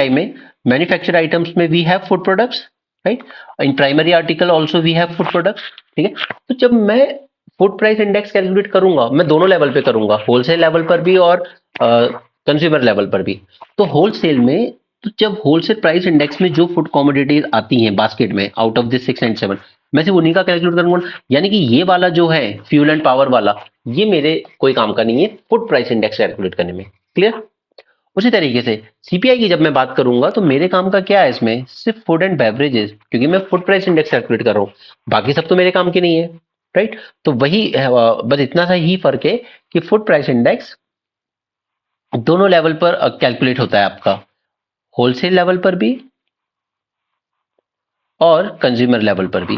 में मैन्युफैक्चर आइटम्स में we have food products, right. In primary article also we have food products, ठीक है। तो जब मैं फूड प्राइस इंडेक्स कैलकुलेट करूंगा, मैं दोनों लेवल पे करूंगा, होलसेल लेवल पर भी और कंज्यूमर लेवल पर भी। तो होलसेल में, तो जब होलसेल प्राइस इंडेक्स में जो फूड कमोडिटीज आती हैं बास्केट में आउट ऑफ दिस 6 एंड 7, मैं सिर्फ उन्हीं का कैलकुलेट करूंगा। यानी कि ये वाला जो है फ्यूल एंड पावर वाला, ये मेरे कोई काम का नहीं है फूड प्राइस इंडेक्स कैलकुलेट करने में। क्लियर? उसी तरीके से सीपीआई की जब मैं बात करूंगा तो मेरे काम का क्या है इसमें, सिर्फ फूड एंड बेवरेजेस, क्योंकि मैं फूड प्राइस इंडेक्स कैलकुलेट कर रहा हूँ, बाकी सब तो मेरे काम के नहीं है। राइट? तो वही बस इतना सा ही फर्क है कि फूड प्राइस इंडेक्स दोनों लेवल पर कैलकुलेट होता है आपका, होलसेल लेवल पर भी और कंज्यूमर लेवल पर भी।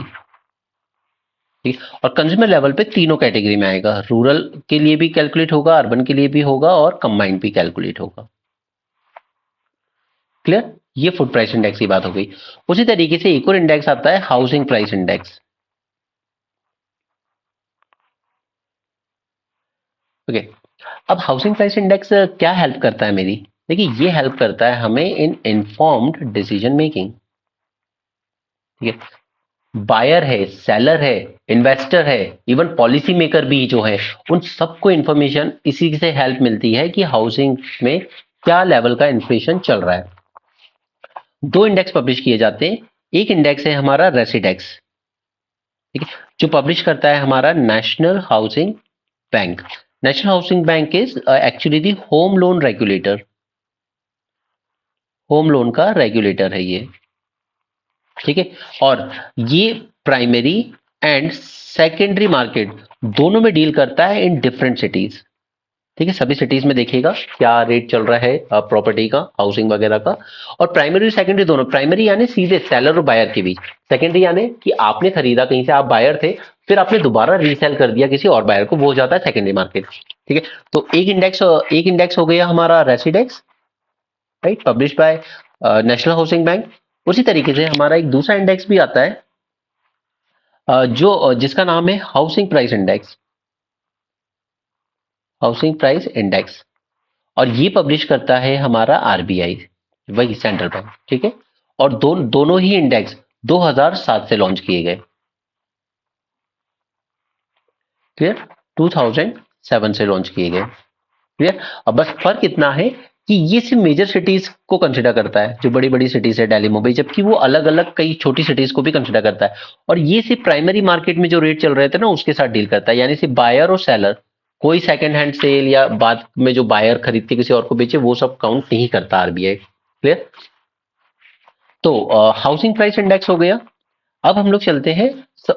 ठीक है? और कंज्यूमर लेवल पे तीनों कैटेगरी में आएगा, रूरल के लिए भी कैलकुलेट होगा, अर्बन के लिए भी होगा और कंबाइंड भी कैलकुलेट होगा। क्लियर? ये फूड प्राइस इंडेक्स की बात हो गई। उसी तरीके से एक और इंडेक्स आता है हाउसिंग प्राइस इंडेक्स। ओके, अब हाउसिंग प्राइस इंडेक्स क्या हेल्प करता है मेरी? देखिए, ये हेल्प करता है हमें इन इन्फॉर्म्ड डिसीजन मेकिंग। ठीक है? बायर है, सेलर है, इन्वेस्टर है, इवन पॉलिसी मेकर भी जो है, उन सबको इंफॉर्मेशन इसी से हेल्प मिलती है कि हाउसिंग में क्या लेवल का इन्फ्लेशन चल रहा है। दो इंडेक्स पब्लिश किए जाते हैं। एक इंडेक्स है हमारा रेसिडेक्स, ठीक है, जो पब्लिश करता है हमारा national Housing bank. National Housing bank is actually the home loan regulator, home loan का रेगुलेटर है ये। ठीक है? और ये प्राइमरी एंड सेकेंडरी मार्केट दोनों में डील करता है इन डिफरेंट सिटीज। ठीक है? सभी सिटीज में देखिएगा क्या रेट चल रहा है प्रॉपर्टी का, हाउसिंग वगैरह का। और प्राइमरी और सेकेंडरी दोनों, प्राइमरी यानी सीधे सेलर और बायर के बीच, सेकेंडरी यानी कि आपने खरीदा कहीं से, आप बायर थे, फिर आपने दोबारा रीसेल कर दिया किसी और बायर को, वो हो जाता है सेकेंडरी मार्केट। ठीक है? तो एक इंडेक्स हो गया हमारा Residex, right, publish by National Housing Bank. उसी तरीके से हमारा एक दूसरा इंडेक्स भी आता है जो जिसका नाम है housing price index, housing price index. और ये पब्लिश करता है हमारा आरबीआई, वही सेंट्रल बैंक। ठीक है? और दोनों ही इंडेक्स 2007 से लॉन्च किए गए। क्लियर? 2007 से लॉन्च किए गए। क्लियर? अब बस फर्क इतना है कि ये सिर्फ मेजर सिटीज को कंसिडर करता है, जो बड़ी बड़ी सिटीज है दिल्ली मुंबई, जबकि वो अलग अलग कई छोटी सिटीज को भी कंसिडर करता है। और ये सिर्फ प्राइमरी मार्केट में जो रेट चल रहे थे ना उसके साथ डील करता है, यानी सिर्फ बायर और सेलर, कोई सेकंड हैंड सेल या बाद में जो बायर खरीद के किसी और को बेचे वो सब काउंट नहीं करता आरबीआई। क्लियर? तो हाउसिंग प्राइस इंडेक्स हो गया। अब हम लोग चलते हैं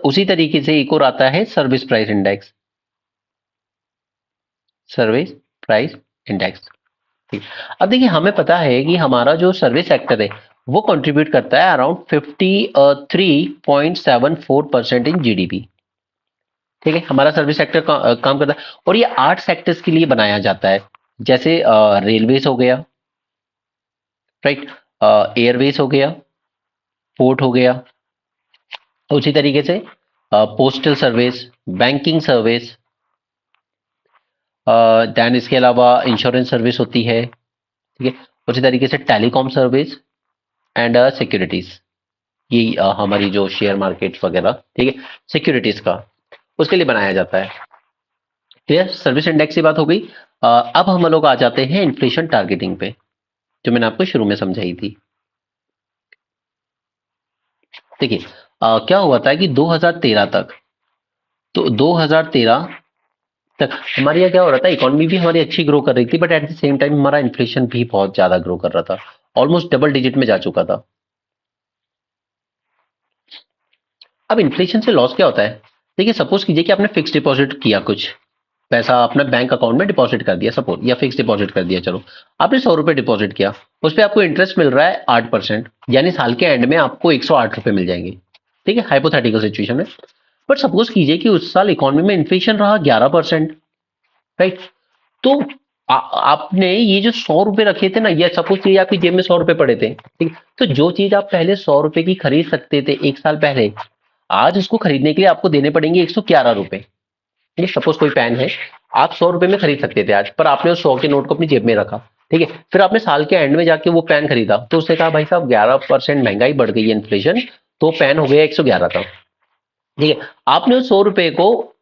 उसी तरीके से एक और आता है service price index, service price index. ठीक। अब देखिए, हमें पता है कि हमारा जो सर्विस सेक्टर है वो कंट्रीब्यूट करता है अराउंड 53.74% इन जीडीपी। ठीक है? हमारा सर्विस सेक्टर काम करता है और ये 8 सेक्टर्स के लिए बनाया जाता है, जैसे रेलवेज हो गया, राइट, एयरवेज हो गया, पोर्ट हो गया, उसी तरीके से postal service, banking service, then इसके अलावा इंश्योरेंस सर्विस होती है। ठीक है? उसी तरीके से टेलीकॉम सर्विस एंड सिक्योरिटीज, ये हमारी जो शेयर मार्केट वगैरह, ठीक है, सिक्योरिटीज का, उसके लिए बनाया जाता है। क्लियर? सर्विस इंडेक्स की बात हो गई। अब हम लोग आ जाते हैं इन्फ्लेशन टारगेटिंग पे, जो मैंने आपको शुरू में समझाई थी। देखिए, क्या हुआ था कि 2013 तक, तो 2013 तक हमारे यहाँ क्या हो रहा था, इकोनॉमी भी हमारी अच्छी ग्रो कर रही थी, but at the same time हमारा इन्फ्लेशन भी बहुत ज्यादा ग्रो कर रहा था, ऑलमोस्ट डबल डिजिट में जा चुका था। अब इन्फ्लेशन से लॉस क्या होता है? देखिए, सपोज कीजिए कि आपने फिक्स डिपॉजिट किया, कुछ पैसा अपने बैंक अकाउंट में डिपॉजिट कर दिया सपोज, या फिक्स डिपॉजिट कर दिया, चलो आपने 100 रुपए डिपॉजिट किया, उस पर आपको इंटरेस्ट मिल रहा है 8%, यानी साल के एंड में आपको 108 रुपए मिल जाएंगे। ठीक है? हाइपोथेटिकल सिचुएशन में। बट सपोज कीजिए कि उस साल इकोनॉमी में इन्फ्लेशन रहा 11%, राइट? तो आपने ये जो 100 रुपए रखे थे ना, ये सपोज कीजिए आपकी जेब में 100 रुपए पड़े थे, ठीक, तो जो चीज आप पहले 100 रुपए की खरीद सकते थे एक साल पहले, आज उसको खरीदने के लिए आपको देने पड़ेंगे 111 रुपए। ठीक है? सपोज कोई पेन है, आप 100 रुपए में खरीद सकते थे आज, पर आपने उस 100 के नोट को अपनी जेब में रखा। ठीक है? फिर आपने साल के एंड में जाके वो पेन खरीदा, तो उसने कहा भाई साहब 11% महंगाई बढ़ गई है, इन्फ्लेशन, तो पेन हो गया 111 का। ठीक है? आपने उस 100 रुपए को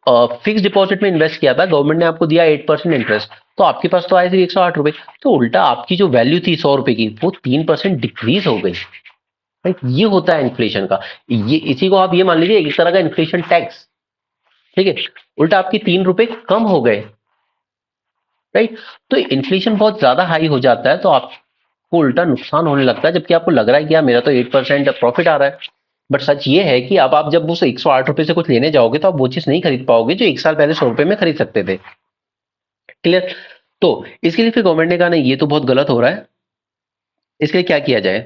फिक्स डिपॉजिट में इन्वेस्ट किया था, गवर्नमेंट ने आपको दिया 8% इंटरेस्ट, तो आपके पास तो आए सिर्फ 108 रुपए, तो उल्टा आपकी जो वैल्यू थी 100 रुपए की वो 3% डिक्रीज हो गई। राइट, ये होता है इन्फ्लेशन का। ये इसी को आप ये मान लीजिए एक तरह का इन्फ्लेशन टैक्स। ठीक है, उल्टा आपके 3 रुपए कम हो गए। राइट, तो इन्फ्लेशन बहुत ज्यादा हाई हो जाता है तो आपको उल्टा नुकसान होने लगता है, जबकि आपको लग रहा है कि यार मेरा तो 8% प्रॉफिट आ रहा है। बट सच ये है कि अब आप जब उस 108 रुपए से कुछ लेने जाओगे तो आप वो चीज नहीं खरीद पाओगे जो एक साल पहले 100 रुपए में खरीद सकते थे। क्लियर? तो इसके लिए फिर गवर्नमेंट ने कहा नहीं, ये तो बहुत गलत हो रहा है, इसके लिए क्या किया जाए।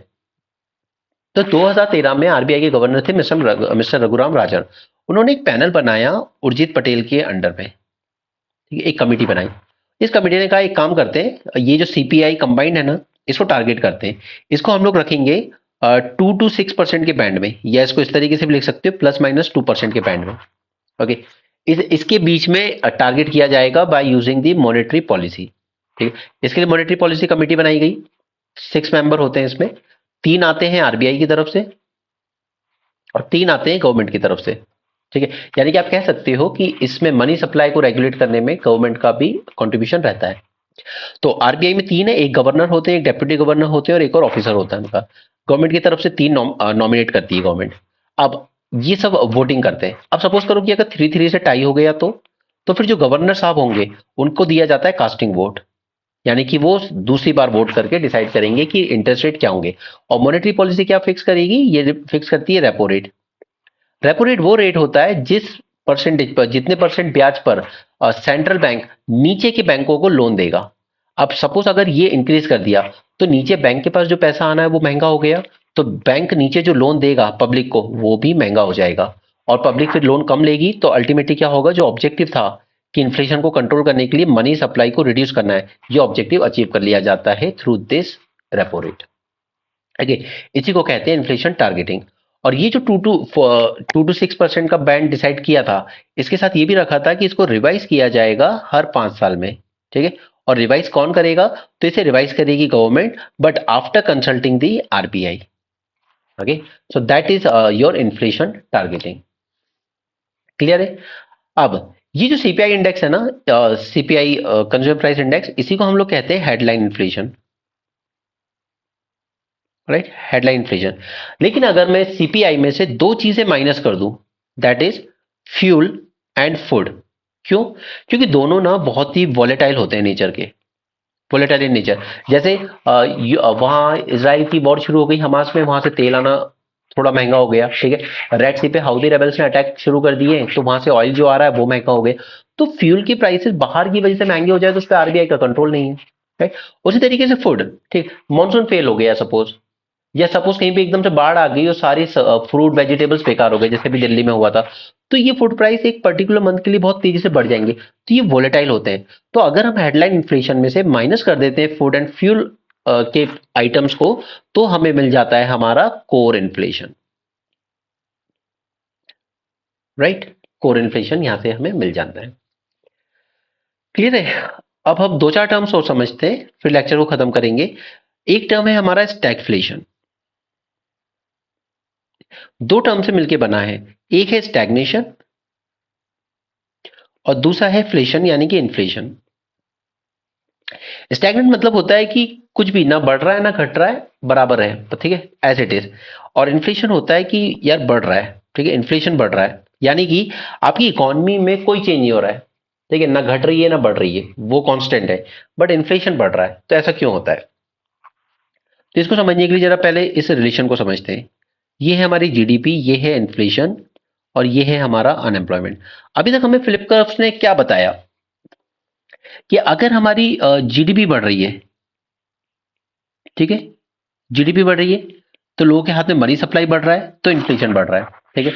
तो 2013 में आरबीआई के गवर्नर थे मिस्टर रघुराम राजन। उन्होंने एक पैनल बनाया उर्जित पटेल के अंडर में। ठीक है, एक कमेटी बनाई। इस कमेटी ने कहा एक काम करते हैं, ये जो सीपीआई कंबाइंड है ना, इसको टारगेट करते हैं। इसको हम लोग रखेंगे 2 to 6% के बैंड में, या इसको इस तरीके से भी लिख सकते हो +-2% के बैंड में। ओके, इसके बीच में टारगेट किया जाएगा by using the monetary policy. ठीक है, इसके लिए मॉनेटरी पॉलिसी कमेटी बनाई गई। 6 मेंबर होते हैं इसमें, 3 आते हैं आरबीआई की तरफ से और 3 आते हैं गवर्नमेंट की तरफ से। ठीक है, यानी कि आप कह सकते हो कि इसमें मनी सप्लाई को रेगुलेट करने में गवर्नमेंट का भी कंट्रीब्यूशन रहता है। तो आरबीआई में 3 है, एक गवर्नर होते हैं, एक डेप्यूटी गवर्नर होते हैं और एक और ऑफिसर होता है उनका। गवर्नमेंट की तरफ से 3 नॉमिनेट करती है गवर्नमेंट। अब ये सब वोटिंग करते हैं। अब सपोज करो कि अगर 3-3 से टाई हो गया तो फिर जो गवर्नर साहब होंगे उनको दिया जाता है कास्टिंग वोट, यानी कि वो दूसरी बार वोट करके डिसाइड करेंगे कि इंटरेस्ट रेट क्या होंगे। और मॉनेटरी पॉलिसी क्या फिक्स करेगी, ये फिक्स करती है रेपो रेट। रेपो रेट वो रेट होता है जिस परसेंटेज पर, जितने परसेंट ब्याज पर सेंट्रल बैंक नीचे के बैंकों को लोन देगा। अब सपोज अगर ये इंक्रीज कर दिया तो नीचे बैंक के पास जो पैसा आना है वो महंगा हो गया, तो बैंक नीचे जो लोन देगा पब्लिक को वो भी महंगा हो जाएगा। और पब्लिक फिर लोन कम लेगी तो अल्टीमेटली क्या होगा, जो ऑब्जेक्टिव था कि इन्फ्लेशन को कंट्रोल करने के लिए मनी सप्लाई को रिड्यूस करना है, ये ऑब्जेक्टिव अचीव कर लिया जाता है through this repo rate. Okay, इसी को कहते हैं इन्फ्लेशन टारगेटिंग। और ये जो 2 to 6% का बैंड डिसाइड किया था, इसके साथ ये भी रखा था कि इसको रिवाइज किया जाएगा हर 5 साल में। ठीक है, और रिवाइज कौन करेगा, तो इसे रिवाइज करेगी government, but after consulting the RBI. Okay, so that is your inflation targeting. Clear है? अब ये जो सीपीआई इंडेक्स है ना, सीपीआई कंज्यूमर प्राइस इंडेक्स, इसी को हम लोग कहते हैं headline inflation. Right, headline inflation. लेकिन अगर मैं सीपीआई में से 2 चीजें माइनस कर दूं, that is fuel and food. क्यों? क्योंकि दोनों ना बहुत ही वॉलेटाइल होते हैं नेचर के, वॉलेटाइल इन नेचर। जैसे वहां इसराइल की वॉर शुरू हो गई हमास में, वहां से तेल आना थोड़ा महंगा हो गया। ठीक है, रेड सी पे हाउदी रेबल्स ने अटैक शुरू कर दिए तो वहां से ऑयल जो आ रहा है वो महंगा हो गया। तो फ्यूल की प्राइसेस बाहर की वजह से महंगे हो जाए तो उस पर आरबीआई का कंट्रोल नहीं है। राइट, उसी तरीके से फूड। ठीक, मॉनसून फेल हो गया सपोज, या सपोज कहीं पे एकदम से बाढ़ आ गई और सारी फ्रूट वेजिटेबल्स बेकार हो गए, जैसे भी दिल्ली में हुआ था, तो ये फूड प्राइस एक पर्टिकुलर मंथ के लिए बहुत तेजी से बढ़ जाएंगे। तो ये वोलेटाइल होते हैं। तो अगर हम हेडलाइन इन्फ्लेशन में से माइनस कर देते हैं फूड एंड फ्यूल के आइटम्स को, तो हमें मिल जाता है हमारा core inflation. Right, core inflation यहां से हमें मिल जाता है। क्लियर है? अब हम 2-4 टर्म्स और समझते हैं फिर लेक्चर को खत्म करेंगे। एक टर्म है हमारा स्टैगफ्लेशन। 2 टर्म से मिलकर बना है, एक है स्टैग्नेशन और दूसरा है फ्लेशन यानी कि इन्फ्लेशन। स्टैग्नेंट मतलब होता है कि कुछ भी ना बढ़ रहा है ना घट रहा है, बराबर है, तो ठीक है, एज इट इज। और इन्फ्लेशन होता है कि यार बढ़ रहा है, ठीक है, इन्फ्लेशन बढ़ रहा है, यानी कि आपकी इकोनॉमी में कोई चेंज नहीं हो रहा है। ठीक है, ना घट रही है ना बढ़ रही है, वो कांस्टेंट है, बट इन्फ्लेशन बढ़ रहा है। तो ऐसा क्यों होता है? तो इसको समझने के लिए जरा पहले इस रिलेशन को समझते हैं। ये है हमारी जीडीपी, ये है इन्फ्लेशन और ये है हमारा अनएम्प्लॉयमेंट। अभी तक हमें फिलिप कर्व्स ने क्या बताया कि अगर हमारी जीडीपी बढ़ रही है, ठीक है, जीडीपी बढ़ रही है तो लोगों के हाथ में मनी सप्लाई बढ़ रहा है तो इन्फ्लेशन बढ़ रहा है। ठीक है,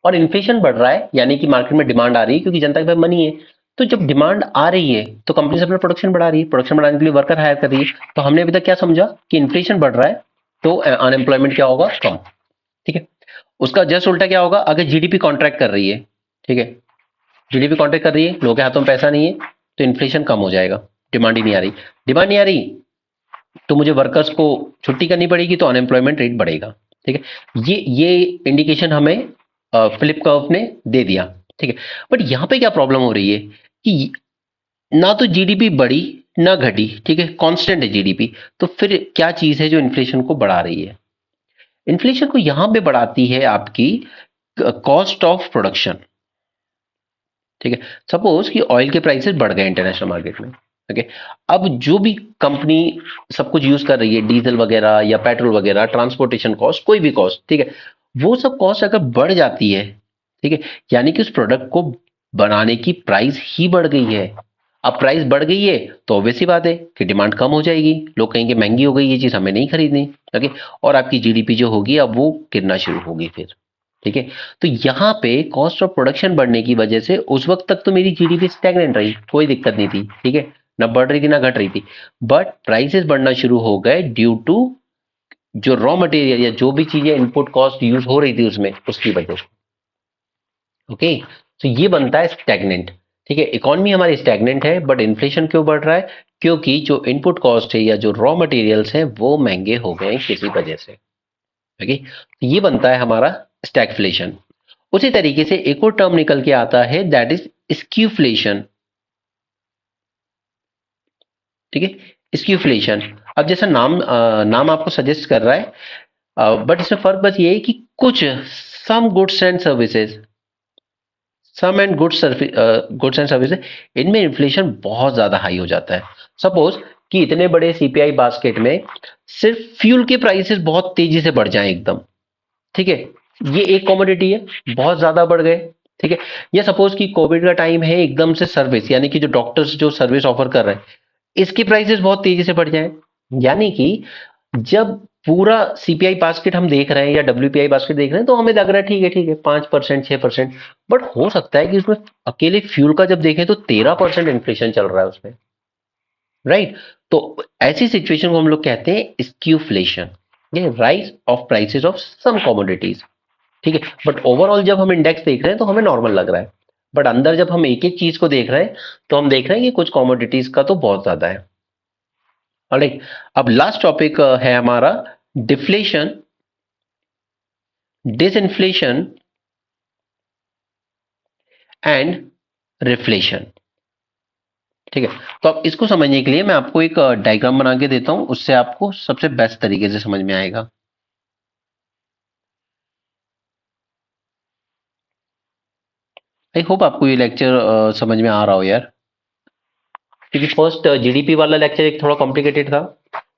और इन्फ्लेशन बढ़ रहा है यानी कि मार्केट में डिमांड आ रही है क्योंकि जनता के पास मनी है। तो जब डिमांड आ रही है तो कंपनी अपना प्रोडक्शन बढ़ा रही है, प्रोडक्शन बढ़ाने के लिए वर्कर हायर कर रही है। तो हमने अभी तक क्या समझा कि इन्फ्लेशन बढ़ रहा है तो अनएम्प्लॉयमेंट क्या होगा, कम। ठीक है, उसका जस्ट उल्टा क्या होगा, अगर जीडीपी कॉन्ट्रैक्ट कर रही है, ठीक है, जीडीपी कॉन्ट्रैक्ट कर रही है, लोगों के हाथों में पैसा नहीं है, तो इन्फ्लेशन कम हो जाएगा, डिमांड ही नहीं आ रही। डिमांड नहीं आ रही तो मुझे वर्कर्स को छुट्टी करनी पड़ेगी तो अनएम्प्लॉयमेंट रेट बढ़ेगा। ठीक है, ये इंडिकेशन हमें फिलिप कर्व ने दे दिया। ठीक है, बट यहां पे क्या प्रॉब्लम हो रही है कि ना तो जीडीपी बढ़ी ना घटी, ठीक है, कांस्टेंट है जीडीपी। तो फिर क्या चीज है जो इन्फ्लेशन को बढ़ा रही है? इन्फ्लेशन को यहां पे बढ़ाती है आपकी कॉस्ट ऑफ प्रोडक्शन, ठीक है। सपोज कि ऑयल के प्राइसेस बढ़ गए इंटरनेशनल मार्केट में, ओके। अब जो भी कंपनी सब कुछ यूज कर रही है, डीजल वगैरह या पेट्रोल वगैरह, ट्रांसपोर्टेशन कॉस्ट, कोई भी कॉस्ट, ठीक है, वो सब कॉस्ट अगर बढ़ जाती है, ठीक है, यानी कि उस प्रोडक्ट को बनाने की प्राइस ही बढ़ गई है। अब प्राइस बढ़ गई है तो ऑब्वियस सी बात है कि डिमांड कम हो जाएगी, लोग कहेंगे महंगी हो गई ये चीज, हमें नहीं खरीदनी, ओके। और आपकी जीडीपी जो होगी अब वो गिरना शुरू होगी फिर, ठीक है। तो यहाँ पे कॉस्ट ऑफ प्रोडक्शन बढ़ने की वजह से उस वक्त तक तो मेरी जीडीपी स्टैग्नेंट रही, कोई दिक्कत नहीं थी, ठीक है, ना बढ़ रही थी ना घट रही थी। बट प्राइसेस बढ़ना शुरू हो गए ड्यू टू जो रॉ मटेरियल या जो भी चीजें इनपुट कॉस्ट यूज हो रही थी उसमें, उसकी वजह से, ओके। तो ये बनता है स्टैग्नेंट, ठीक है। इकोनॉमी हमारी स्टैग्नेंट है बट इन्फ्लेशन क्यों बढ़ रहा है? क्योंकि जो इनपुट कॉस्ट है या जो रॉ मटेरियल्स हैं वो महंगे हो गए हैं किसी वजह से, ओके। तो ये बनता है हमारा स्टैगफ्लेशन। उसी तरीके से एक और टर्म निकल के आता है दैट इज स्क्यूफ्लेशन, ठीक है, स्क्यूफ्लेशन। अब जैसा नाम आपको सजेस्ट कर रहा है, बट इसमें फर्क बस ये है कि कुछ some goods and services, some and goods and services, इनमें इन्फ्लेशन बहुत ज्यादा हाई हो जाता है। सपोज कि इतने बड़े सीपीआई बास्केट में सिर्फ फ्यूल के प्राइसेस बहुत तेजी से बढ़ जाएं एकदम, ठीक है, ये एक कमोडिटी है, बहुत ज्यादा बढ़ गए, ठीक है। या सपोज कि कोविड का टाइम है, एकदम से सर्विस यानी कि जो डॉक्टर्स जो सर्विस ऑफर कर रहे हैं इसकी प्राइसेस बहुत तेजी से बढ़ जाए, यानी कि जब पूरा सीपीआई बास्केट हम देख रहे हैं या डब्ल्यूपीआई बास्केट देख रहे हैं तो हमें लग रहा है ठीक है 5% 6%, बट हो सकता है कि उसमें अकेले फ्यूल का जब देखें तो 13% इन्फ्लेशन चल रहा है उसमें, राइट। तो ऐसी सिचुएशन को हम लोग कहते हैं स्क्यूफ्लेशन, ये rise of prices of some commodities, ठीक है। बट ओवरऑल जब हम इंडेक्स देख रहे हैं तो हमें नॉर्मल लग रहा है, बट अंदर जब हम एक एक चीज को देख रहे हैं तो हम देख रहे हैं कि कुछ कमोडिटीज का तो बहुत ज्यादा है। ऑलराइट, अब लास्ट टॉपिक है हमारा डिफ्लेशन, डिसइंफ्लेशन एंड रिफ्लेशन, ठीक है। तो अब इसको समझने के लिए मैं आपको एक डायग्राम बना के देता हूं, उससे आपको सबसे बेस्ट तरीके से समझ में आएगा। आई होप आपको ये लेक्चर समझ में आ रहा हो यार, क्योंकि फर्स्ट जीडीपी वाला लेक्चर एक थोड़ा कॉम्प्लिकेटेड था,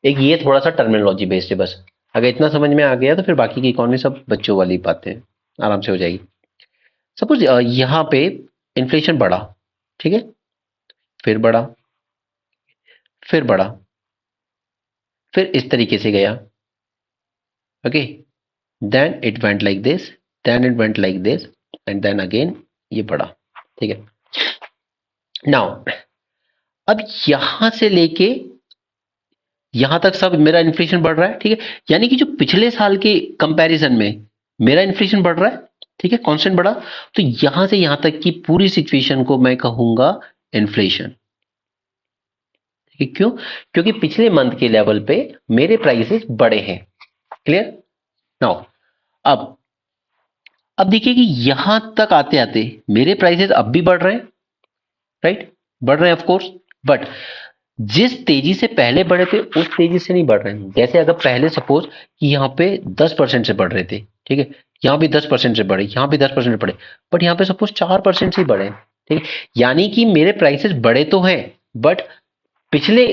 एक ये थोड़ा सा टर्मिनोलॉजी बेस्ड है बस। अगर इतना समझ में आ गया तो फिर बाकी की इकोनॉमी सब बच्चों वाली बातें आराम से हो जाएगी। सपोज यहाँ पे इन्फ्लेशन बढ़ा, ठीक है, फिर बढ़ा, फिर बढ़ा, फिर इस तरीके से गया, okay, then it went like this, then it went like this, and then again ये बढ़ा, ठीक है। नाउ अब यहां से लेके यहां तक सब मेरा इन्फ्लेशन बढ़ रहा है, ठीक है, यानी कि जो पिछले साल के कंपैरिजन में मेरा इन्फ्लेशन बढ़ रहा है, ठीक है, कांस्टेंट बढ़ा। तो यहां से यहां तक की पूरी सिचुएशन को मैं कहूंगा इन्फ्लेशन, ठीक है। क्यों? क्योंकि पिछले मंथ के लेवल पे मेरे प्राइसेस बढ़े हैं, क्लियर। नाउ अब अब देखिए कि यहां तक आते आते मेरे प्राइसेस अब भी बढ़ रहे हैं, राइट, बढ़ रहे हैं ऑफ कोर्स, बट जिस तेजी से पहले बढ़े थे उस तेजी से नहीं बढ़ रहे हैं। जैसे अगर पहले सपोज कि यहाँ पे 10% से बढ़ रहे थे, ठीक है, यहाँ भी 10% से बढ़े, यहाँ भी 10% से बढ़े, बट यहाँ पे सपोज 4% से ही बढ़े, ठीक है, यानी कि मेरे प्राइसेस बढ़े तो हैं बट पिछले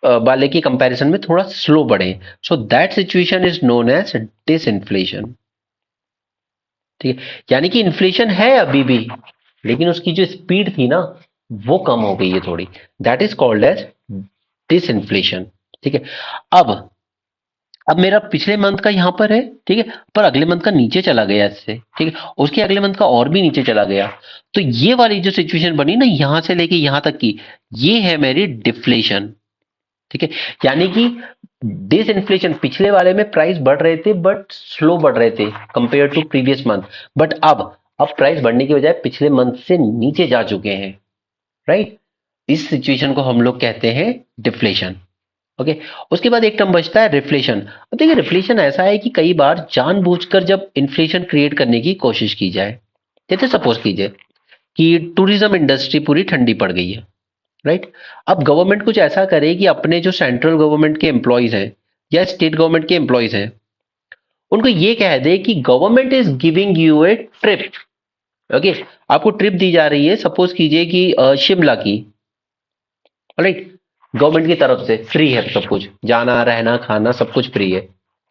वाले की कंपैरिजन में थोड़ा स्लो बढ़े। So that situation is known as disinflation, ठीक है, यानी कि इन्फ्लेशन है अभी भी लेकिन उसकी जो स्पीड थी ना वो कम हो गई है थोड़ी, that is called as disinflation, ठीक है। अब अब मेरा पिछले मंथ का यहां पर है, ठीक है, पर अगले मंथ का नीचे चला गया इससे, ठीक है, उसके अगले मंथ का और भी नीचे चला गया। तो ये वाली जो सिचुएशन बनी ना यहां से लेके यहां तक की, ये है मेरी डिफ्लेशन, ठीक है, यानी कि डिसइंफ्लेशन, पिछले वाले में प्राइस बढ़ रहे थे बट स्लो बढ़ रहे थे compare to previous month, but अब प्राइस बढ़ने की बजाय पिछले मंथ से नीचे जा चुके हैं, राइट। इस सिचुएशन को हम लोग कहते हैं डिफ्लेशन, ओके। उसके बाद एक टर्म बचता है रिफ्लेशन। अब देखिए रिफ्लेशन ऐसा है कि कई बार जानबूझकर जब इन्फ्लेशन क्रिएट करने की कोशिश की जाए, जैसे सपोज कीजिए कि टूरिज्म इंडस्ट्री पूरी ठंडी पड़ गई है, राइट। अब गवर्नमेंट कुछ ऐसा करे कि अपने जो सेंट्रल गवर्नमेंट के एम्प्लॉयज हैं या स्टेट गवर्नमेंट के एम्प्लॉयज हैं, उनको ये कह दे कि government is giving U A trip. Okay, आपको ट्रिप दी जा रही है, सपोज कीजिए कि शिमला की, राइट, गवर्नमेंट की तरफ से फ्री है, सब कुछ जाना रहना खाना सब कुछ फ्री है।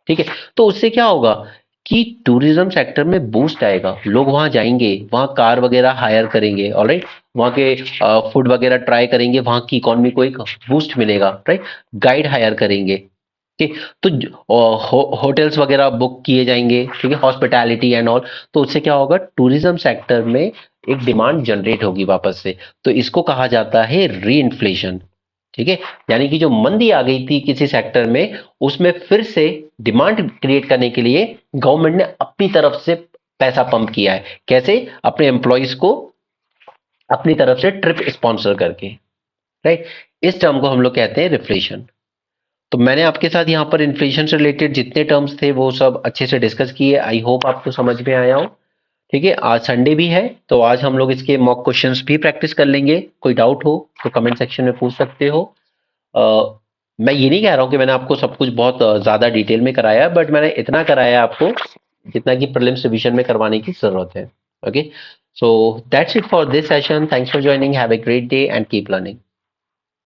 ठीक है, तो उससे क्या होगा कि टूरिज्म सेक्टर में बूस्ट आएगा, लोग वहां जाएंगे, वहां कार वगैरह हायर करेंगे, ऑलराइट, वहां के फूड वगैरह ट्राई करेंगे, वहां की इकोनॉमी को एक बूस्ट मिलेगा, राइट, गाइड हायर करेंगे। ठीक, तो होटल्स वगैरह बुक किए जाएंगे, ठीक है, हॉस्पिटैलिटी एंड ऑल। तो उससे क्या होगा, टूरिज्म सेक्टर में एक डिमांड जनरेट होगी वापस से। तो इसको कहा जाता है री इन्फ्लेशन। ठीक है, यानी कि जो मंदी आ गई थी किसी सेक्टर में, उसमें फिर से डिमांड क्रिएट करने के लिए गवर्नमेंट ने अपनी तरफ से पैसा पंप किया है। कैसे? अपने एम्प्लॉयज को अपनी तरफ से ट्रिप स्पॉन्सर करके, राइट। इस टर्म को हम लोग कहते हैं रिफ्लेशन। तो मैंने आपके साथ यहाँ पर इन्फ्लेशन से रिलेटेड जितने टर्म्स थे वो सब अच्छे से डिस्कस किए। आई होप आपको समझ में आया हो। ठीक है, आज संडे भी है तो आज हम लोग इसके मॉक क्वेश्चंस भी प्रैक्टिस कर लेंगे। कोई डाउट हो तो कमेंट सेक्शन में पूछ सकते हो। मैं ये नहीं कह रहा हूँ कि मैंने आपको सब कुछ बहुत ज्यादा डिटेल में कराया, बट मैंने इतना कराया आपको जितना कि प्रीलिम्स रिवीजन में करवाने की जरूरत है। Okay, so that's it for this session. Thanks for joining, have a great day and keep learning.